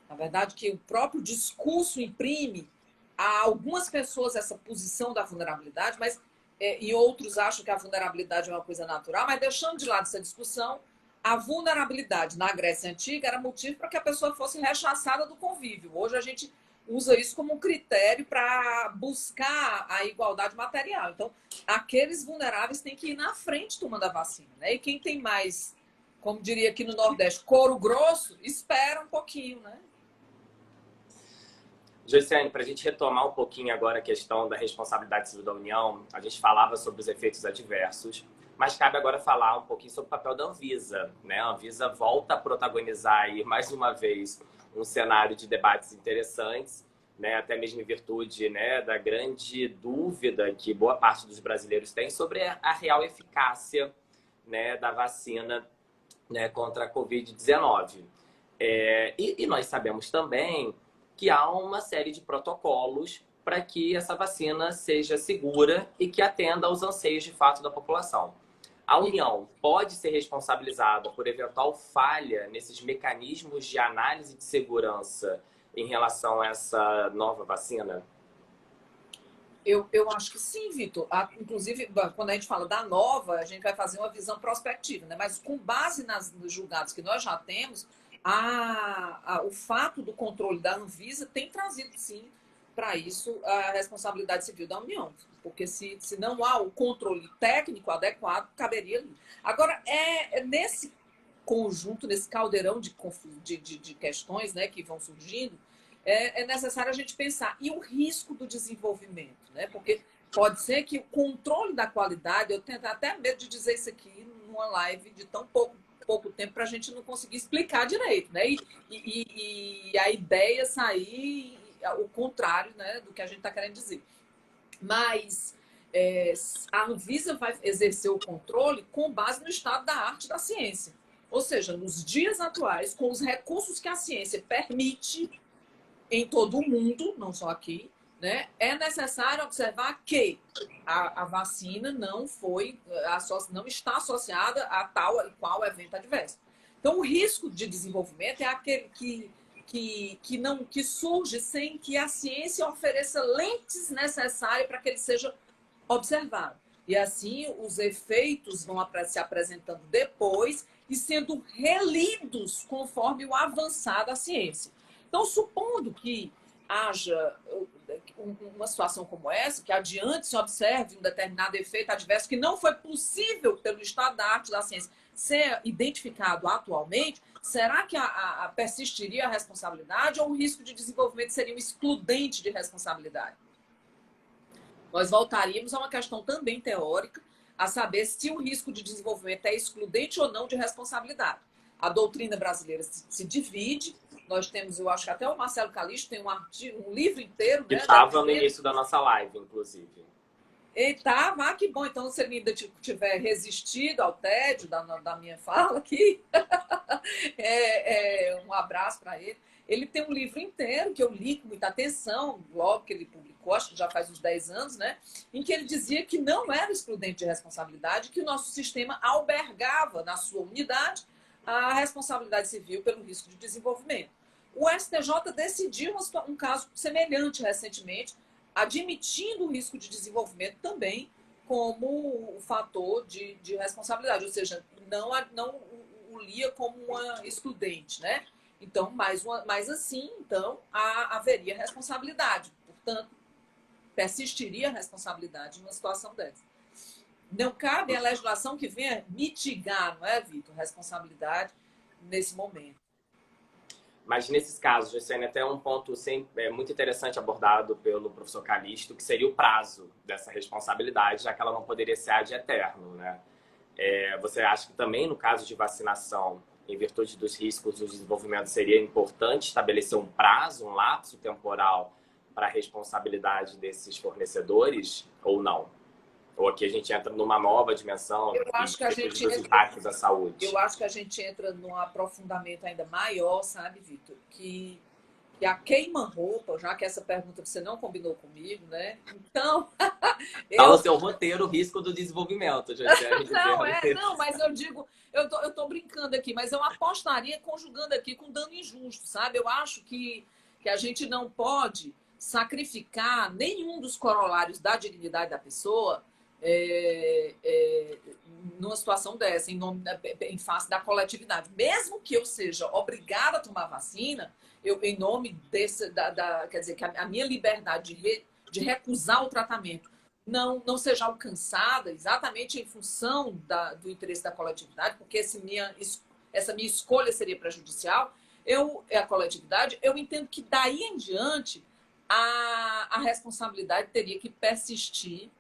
na verdade, que o próprio discurso imprime a algumas pessoas essa posição da vulnerabilidade, mas e outros acham que a vulnerabilidade é uma coisa natural, mas deixando de lado essa discussão, a vulnerabilidade na Grécia Antiga era motivo para que a pessoa fosse rechaçada do convívio. Hoje a gente usa isso como um critério para buscar a igualdade material. Então, aqueles vulneráveis têm que ir na frente tomando a vacina, né? E quem tem mais, como diria aqui no Nordeste, couro grosso, espera um pouquinho, né? Joiciane, para a gente retomar um pouquinho agora a questão da responsabilidade civil da União, a gente falava sobre os efeitos adversos, mas cabe agora falar um pouquinho sobre o papel da Anvisa, né? A Anvisa volta a protagonizar aí, mais uma vez, um cenário de debates interessantes, né? Até mesmo em virtude, né, da grande dúvida que boa parte dos brasileiros tem sobre a real eficácia, né, da vacina, né, contra a Covid-19. E nós sabemos também que há uma série de protocolos para que essa vacina seja segura e que atenda aos anseios de fato da população. A União pode ser responsabilizada por eventual falha nesses mecanismos de análise de segurança em relação a essa nova vacina? Eu acho que sim, Vitor. Inclusive, quando a gente fala da nova, a gente vai fazer uma visão prospectiva, né? Mas com base nos julgados que nós já temos, o fato do controle da Anvisa tem trazido, sim, para isso a responsabilidade civil da União. Porque se não há o controle técnico adequado, caberia ali. Agora, nesse conjunto, nesse caldeirão de questões, né, que vão surgindo, é necessário a gente pensar. E o risco do desenvolvimento, né? Porque pode ser que o controle da qualidade, eu tenho até medo de dizer isso aqui numa live de tão pouco tempo para a gente não conseguir explicar direito, né? E a ideia sair o contrário, né, do que a gente está querendo dizer. Mas a Anvisa vai exercer o controle com base no estado da arte da ciência. Ou seja, nos dias atuais, com os recursos que a ciência permite em todo o mundo, não só aqui, né, é necessário observar que a vacina não está associada a tal e qual evento adverso. Então, o risco de desenvolvimento é aquele que surge sem que a ciência ofereça lentes necessárias para que ele seja observado. E assim, os efeitos vão se apresentando depois e sendo relidos conforme o avançar da ciência. Então, supondo que haja uma situação como essa, que adiante se observe um determinado efeito adverso que não foi possível, pelo estado da arte da ciência, ser identificado atualmente, será que persistiria a responsabilidade ou o risco de desenvolvimento seria um excludente de responsabilidade? Nós voltaríamos a uma questão também teórica, a saber se o risco de desenvolvimento é excludente ou não de responsabilidade. A doutrina brasileira se divide. Nós temos, eu acho que até o Marcelo Calixto tem um livro inteiro. Que estava no início da nossa live, inclusive. Estava, que bom. Então, se ele ainda tiver resistido ao tédio da minha fala aqui, um abraço para ele. Ele tem um livro inteiro que eu li com muita atenção, logo que ele publicou, acho que já faz uns 10 anos, né? Em que ele dizia que não era excludente de responsabilidade, que o nosso sistema albergava na sua unidade a responsabilidade civil pelo risco de desenvolvimento. O STJ decidiu um caso semelhante recentemente, admitindo o risco de desenvolvimento também como um fator de responsabilidade, ou seja, não o lia como uma excludente, né? Então, mas assim, então, haveria responsabilidade. Portanto, persistiria a responsabilidade numa situação dessa. Não cabe a legislação que venha mitigar, não é, Vitor, responsabilidade nesse momento. Mas nesses casos, Josiane, até um ponto muito interessante abordado pelo professor Calixto, que seria o prazo dessa responsabilidade, já que ela não poderia ser ad eterno, né? Você acha que também no caso de vacinação, em virtude dos riscos do desenvolvimento, seria importante estabelecer um prazo, um lapso temporal para a responsabilidade desses fornecedores ou não? Ou aqui a gente entra numa nova dimensão dos impactos à saúde? Eu acho que a gente entra num aprofundamento ainda maior, sabe, Vitor? Que a queima-roupa, já que essa pergunta você não combinou comigo, né? Então... Tá no seu roteiro o risco do desenvolvimento, Josiane. Não, mas eu digo... Eu tô brincando aqui, mas eu apostaria conjugando aqui com dano injusto, sabe? Eu acho que a gente não pode sacrificar nenhum dos corolários da dignidade da pessoa numa situação dessa, em face da coletividade. Mesmo que eu seja obrigada a tomar vacina, em nome quer dizer, que a minha liberdade de recusar o tratamento não seja alcançada exatamente em função do interesse da coletividade, porque essa minha escolha seria prejudicial, a coletividade, eu entendo que daí em diante a responsabilidade teria que persistir.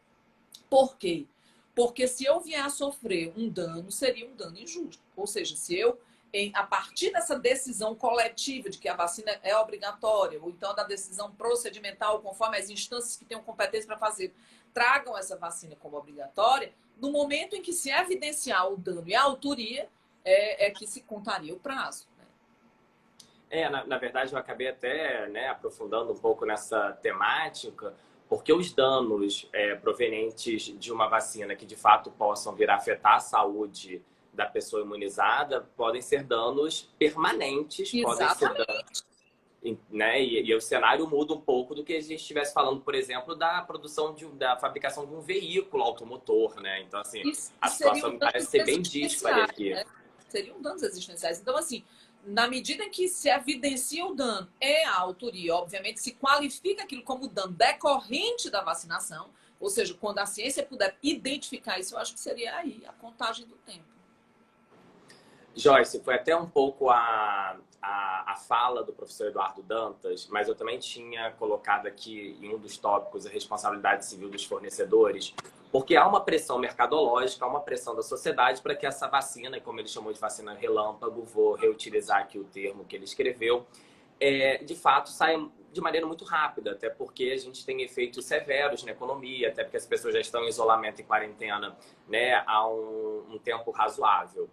Por quê? Porque se eu vier a sofrer um dano, seria um dano injusto. Ou seja, se eu, a partir dessa decisão coletiva de que a vacina é obrigatória, ou então da decisão procedimental, conforme as instâncias que tenham competência para fazer, tragam essa vacina como obrigatória, no momento em que se evidenciar o dano e a autoria, é que se contaria o prazo. Na verdade, eu acabei até, né, aprofundando um pouco nessa temática, porque os danos provenientes de uma vacina que de fato possam vir a afetar a saúde da pessoa imunizada podem ser danos permanentes, podem ser danos, né? E o cenário muda um pouco do que a gente estivesse falando, por exemplo, da produção da fabricação de um veículo automotor, né? Então, assim, a situação me parece ser bem dispara aqui. Né? Seriam danos existenciais. Então, assim, na medida em que se evidencia o dano e a autoria, obviamente, se qualifica aquilo como dano decorrente da vacinação, ou seja, quando a ciência puder identificar isso, eu acho que seria aí a contagem do tempo. Joyce, foi até um pouco a fala do professor Eduardo Dantas, mas eu também tinha colocado aqui em um dos tópicos a responsabilidade civil dos fornecedores, porque há uma pressão mercadológica, há uma pressão da sociedade para que essa vacina, e como ele chamou de vacina relâmpago, vou reutilizar aqui o termo que ele escreveu, de fato saia de maneira muito rápida, até porque a gente tem efeitos severos na economia, até porque as pessoas já estão em isolamento e quarentena, né, há um tempo razoável.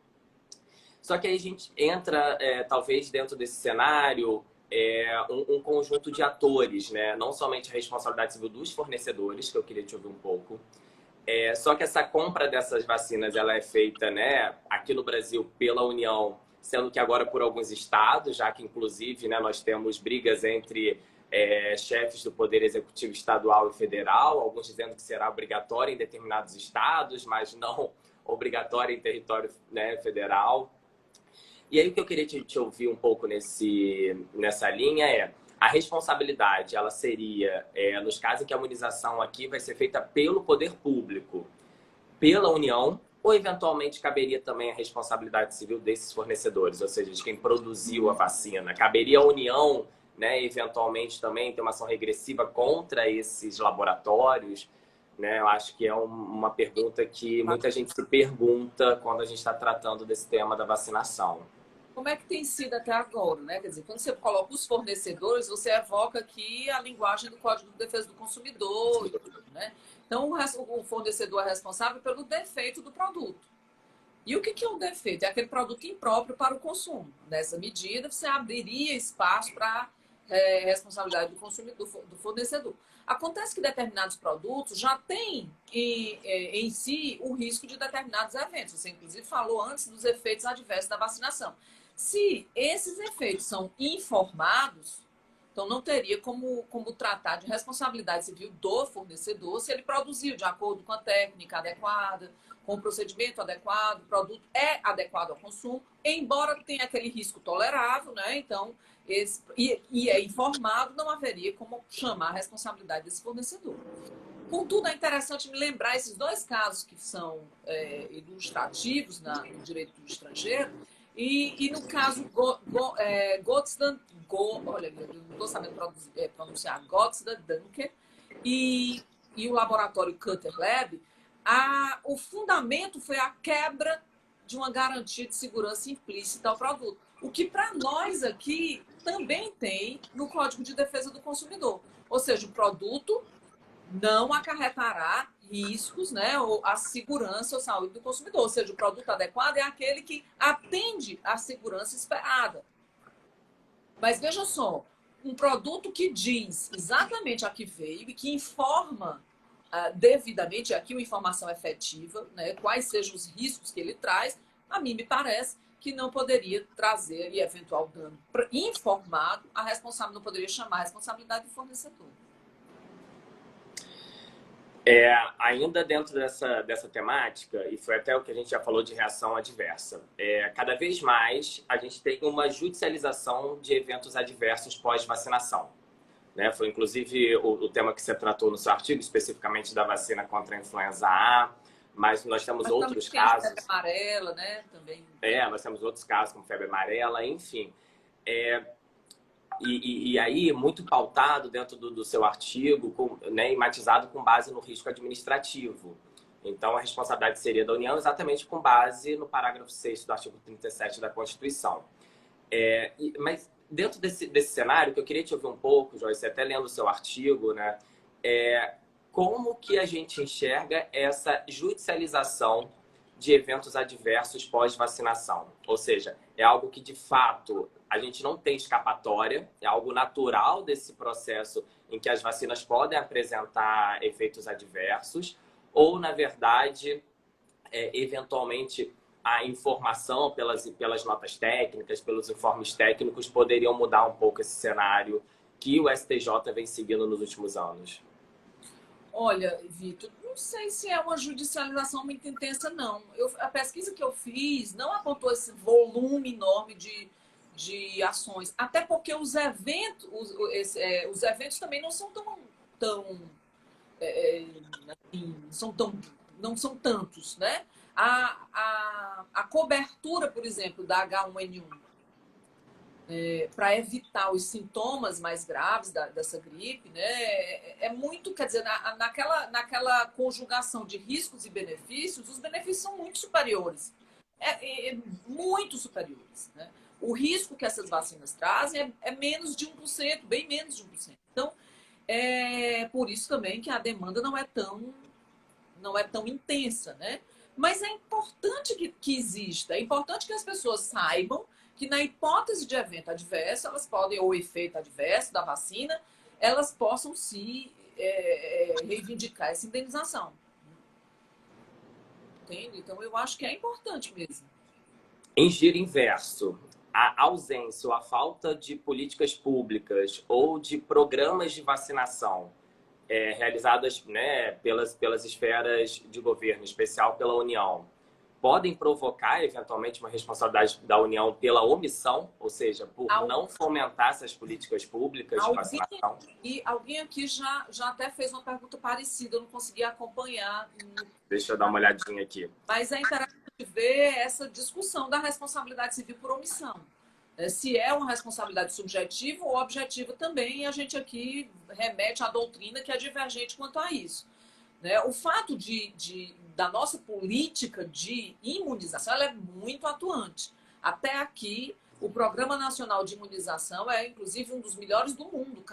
Só que aí a gente entra, talvez, dentro desse cenário, um conjunto de atores, né? Não somente a responsabilidade civil dos fornecedores, que eu queria te ouvir um pouco. Só que essa compra dessas vacinas, ela é feita, né, aqui no Brasil pela União, sendo que agora por alguns estados, já que, inclusive, né, nós temos brigas entre chefes do Poder Executivo estadual e federal, alguns dizendo que será obrigatório em determinados estados, mas não obrigatório em território, né, federal. E aí o que eu queria te ouvir um pouco nessa linha a responsabilidade, ela seria, nos casos em que a imunização aqui vai ser feita pelo poder público, pela União, ou eventualmente caberia também a responsabilidade civil desses fornecedores, ou seja, de quem produziu a vacina. Caberia a União, né, eventualmente também ter uma ação regressiva contra esses laboratórios? Né? Eu acho que é uma pergunta que muita gente se pergunta quando a gente está tratando desse tema da vacinação. Como é que tem sido até agora, né? Quer dizer, quando você coloca os fornecedores, você evoca aqui a linguagem do Código de Defesa do Consumidor, né? Então, o fornecedor é responsável pelo defeito do produto. E o que é um defeito? É aquele produto impróprio para o consumo. Nessa medida, você abriria espaço para responsabilidade do consumidor, do fornecedor. Acontece que determinados produtos já têm em si o risco de determinados eventos. Você, inclusive, falou antes dos efeitos adversos da vacinação. Se esses efeitos são informados, então não teria como tratar de responsabilidade civil do fornecedor se ele produziu de acordo com a técnica adequada, com o procedimento adequado, o produto é adequado ao consumo, embora tenha aquele risco tolerável, né? Então, e é informado, não haveria como chamar a responsabilidade desse fornecedor. Contudo, é interessante me lembrar esses dois casos que são ilustrativos no direito do estrangeiro. E no caso Gottsland, olha, não estou sabendo pronunciar, Gottsland Dunker, e o laboratório Cutter Lab, o fundamento foi a quebra de uma garantia de segurança implícita ao produto. O que para nós aqui também tem no Código de Defesa do Consumidor. Ou seja, o produto não acarretará riscos, né, ou a segurança ou saúde do consumidor. Ou seja, o produto adequado é aquele que atende à segurança esperada. Mas veja só, um produto que diz exatamente a que veio e que informa devidamente, aqui uma informação efetiva, né, quais sejam os riscos que ele traz, a mim me parece que não poderia trazer eventual dano informado, a responsável não poderia chamar a responsabilidade do fornecedor. Ainda dentro dessa temática, e foi até o que a gente já falou de reação adversa, cada vez mais a gente tem uma judicialização de eventos adversos pós-vacinação. Né? Foi inclusive o tema que você tratou no seu artigo, especificamente da vacina contra a influenza A, mas nós temos outros casos. Febre amarela, né? Também. Nós temos outros casos como febre amarela, enfim. E aí, muito pautado dentro do seu artigo, né, e matizado com base no risco administrativo. Então, a responsabilidade seria da União exatamente com base no parágrafo 6º do artigo 37 da Constituição. Mas dentro desse cenário, que eu queria te ouvir um pouco, Joyce, até lendo o seu artigo, né, como que a gente enxerga essa judicialização de eventos adversos pós-vacinação? Ou seja, é algo que, de fato, a gente não tem escapatória, é algo natural desse processo em que as vacinas podem apresentar efeitos adversos, ou, na verdade, eventualmente, a informação pelas notas técnicas, pelos informes técnicos, poderiam mudar um pouco esse cenário que o STJ vem seguindo nos últimos anos? Olha, Vitor, não sei se é uma judicialização muito intensa, não. A pesquisa que eu fiz não apontou esse volume enorme de ações, até porque os eventos também não são não são tantos, né? A cobertura, por exemplo, da H1N1 para evitar os sintomas mais graves dessa gripe, né? É muito, quer dizer, naquela conjugação de riscos e benefícios, os benefícios são muito superiores. Muito superiores, né? O risco que essas vacinas trazem é menos de 1%, bem menos de 1%. Então, é por isso também que a demanda não é tão intensa, né? Mas é importante que exista, é importante que as pessoas saibam que na hipótese de evento adverso, elas podem, ou efeito adverso da vacina, elas possam se reivindicar essa indenização. Entende? Então, eu acho que é importante mesmo. Em giro inverso, a ausência ou a falta de políticas públicas ou de programas de vacinação realizadas, né, pelas esferas de governo, em especial pela União, podem provocar, eventualmente, uma responsabilidade da União pela omissão, ou seja, por não fomentar essas políticas públicas de vacinação? E alguém aqui já até fez uma pergunta parecida, eu não consegui acompanhar. Deixa eu dar uma olhadinha aqui. Mas é interessante ver essa discussão da responsabilidade civil por omissão. Se é uma responsabilidade subjetiva ou objetiva também, e a gente aqui remete à doutrina que é divergente quanto a isso. O fato da nossa política de imunização ela é muito atuante. Até aqui, o Programa Nacional de Imunização é, inclusive, um dos melhores do mundo.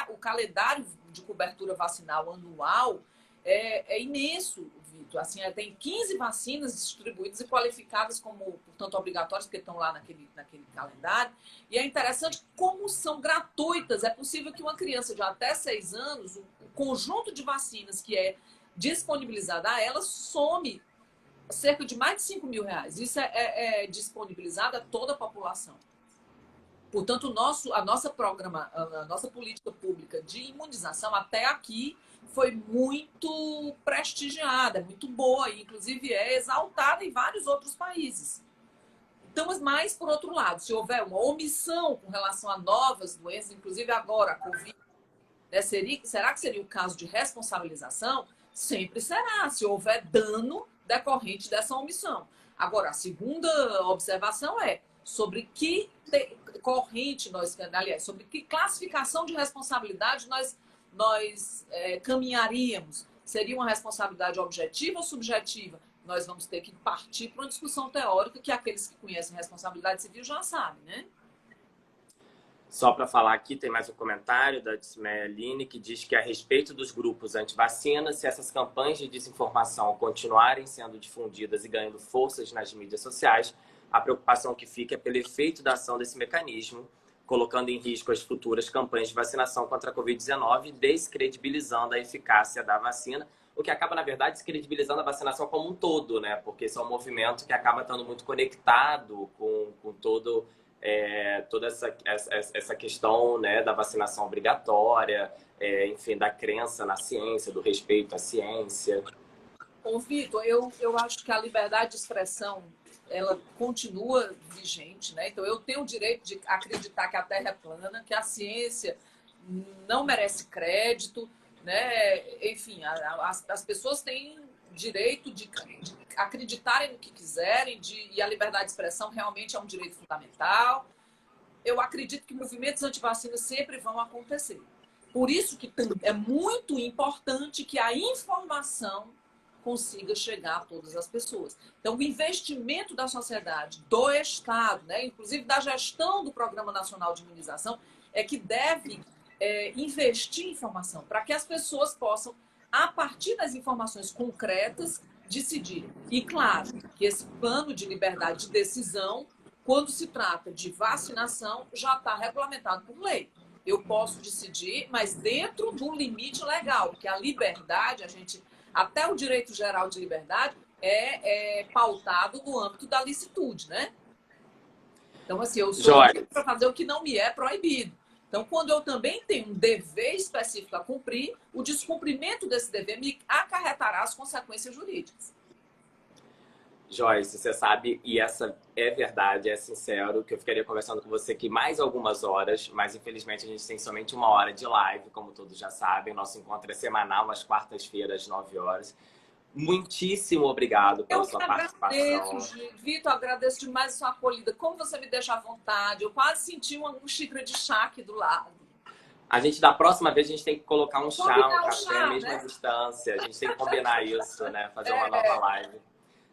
O calendário de cobertura vacinal anual é imenso, Vitor. Assim, tem 15 vacinas distribuídas e qualificadas como, portanto, obrigatórias, porque estão lá naquele calendário. E é interessante como são gratuitas. É possível que uma criança de até 6 anos, o conjunto de vacinas que é disponibilizada a ela some cerca de mais de R$5.000. Isso é disponibilizado a toda a população. Portanto, a nossa política pública de imunização até aqui foi muito prestigiada, muito boa, e inclusive é exaltada em vários outros países. Então, mas, por outro lado, se houver uma omissão com relação a novas doenças, inclusive agora a Covid, né, será que seria o caso de responsabilização? Sempre será, se houver dano decorrente dessa omissão. Agora, a segunda observação é sobre que corrente sobre que classificação de responsabilidade nós caminharíamos. Seria uma responsabilidade objetiva ou subjetiva? Nós vamos ter que partir para uma discussão teórica que aqueles que conhecem responsabilidade civil já sabem, né? Só para falar aqui, tem mais um comentário da Dismeia Aline, que diz que a respeito dos grupos anti-vacina, se essas campanhas de desinformação continuarem sendo difundidas e ganhando forças nas mídias sociais, a preocupação que fica é pelo efeito da ação desse mecanismo, colocando em risco as futuras campanhas de vacinação contra a Covid-19, descredibilizando a eficácia da vacina, o que acaba, na verdade, descredibilizando a vacinação como um todo, né? Porque esse é um movimento que acaba estando muito conectado com toda essa questão, né, da vacinação obrigatória, enfim, da crença na ciência, do respeito à ciência. Ô, Vitor, eu acho que a liberdade de expressão ela continua vigente, né? Então, eu tenho o direito de acreditar que a Terra é plana, que a ciência não merece crédito, né? Enfim, as pessoas têm direito de acreditarem no que quiserem, e a liberdade de expressão realmente é um direito fundamental. eu acredito que movimentos antivacina sempre vão acontecer. Por isso que é muito importante que a informação consiga chegar a todas as pessoas. Então, o investimento da sociedade, do Estado, né, inclusive da gestão do Programa Nacional de Imunização, é que deve investir em informação, para que as pessoas possam, a partir das informações concretas, decidir. E, claro, que esse plano de liberdade de decisão, quando se trata de vacinação, já está regulamentado por lei. Eu posso decidir, mas dentro do limite legal, porque a liberdade, até o direito geral de liberdade é pautado no âmbito da licitude, né? Então, assim, eu sou para fazer o que não me é proibido. Então, quando eu também tenho um dever específico a cumprir, o descumprimento desse dever me acarretará as consequências jurídicas. Joyce, você sabe, e essa é verdade, é sincero, que eu ficaria conversando com você aqui mais algumas horas, mas infelizmente a gente tem somente 1 hora de live, como todos já sabem. Nosso encontro é semanal, às quartas-feiras, às 9 horas. Muitíssimo obrigado pela sua participação. Vitor, agradeço demais a sua acolhida. Como você me deixa à vontade. Eu quase senti uma xícara de chá aqui do lado. A gente, da próxima vez, a gente tem que colocar um chá, um café, a mesma né? distância. A gente tem que combinar isso, né? Fazer uma nova live.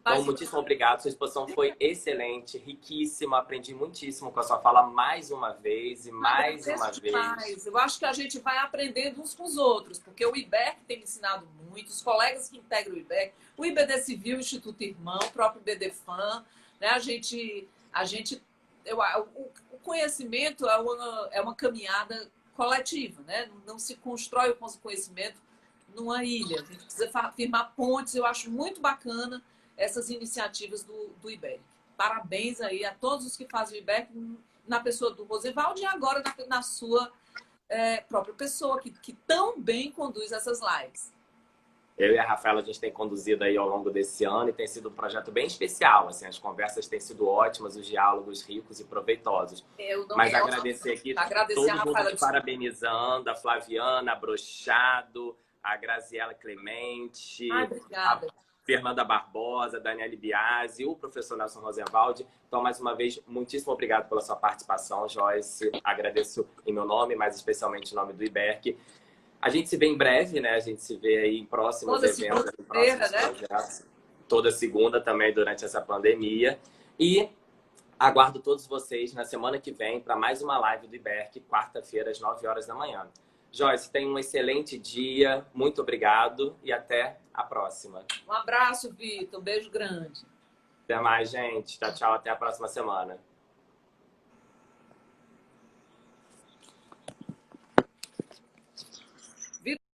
Então, muitíssimo obrigado. Sua exposição foi excelente, riquíssima. Aprendi muitíssimo com a sua fala mais uma vez e mais uma vez. Eu acho que a gente vai aprendendo uns com os outros, porque o IBERC tem me ensinado muito, os colegas que integram o IBERC, o IBD Civil, o Instituto Irmão, o próprio IBDFAN, né? O conhecimento é uma caminhada coletiva, né? Não se constrói o conhecimento numa ilha. A gente precisa firmar pontes. Eu acho muito bacana essas iniciativas do IBERC. Parabéns aí a todos os que fazem o IBERC, na pessoa do Rosevaldo e agora na sua própria pessoa, que tão bem conduz essas lives. Eu e a Rafaela, a gente tem conduzido aí ao longo desse ano e tem sido um projeto bem especial. Assim, as conversas têm sido ótimas, os diálogos ricos e proveitosos. Mas agradecer aqui todo mundo te parabenizando, a Flaviana Brochado, a Graziela Clemente, obrigada. A Fernanda Barbosa, a Daniele Biasi, o professor Nelson Rosenwald. Então, mais uma vez, muitíssimo obrigado pela sua participação, Joyce. Agradeço em meu nome, mas especialmente em nome do IBERC. A gente se vê em breve, né? A gente se vê aí em próximos eventos, em próximos projetos. Toda segunda também durante essa pandemia. E aguardo todos vocês na semana que vem para mais uma live do IBERC, quarta-feira, às 9 horas da manhã. Joyce, tenha um excelente dia. Muito obrigado e até a próxima. Um abraço, Vitor. Um beijo grande. Até mais, gente. Tchau, tchau. Até a próxima semana.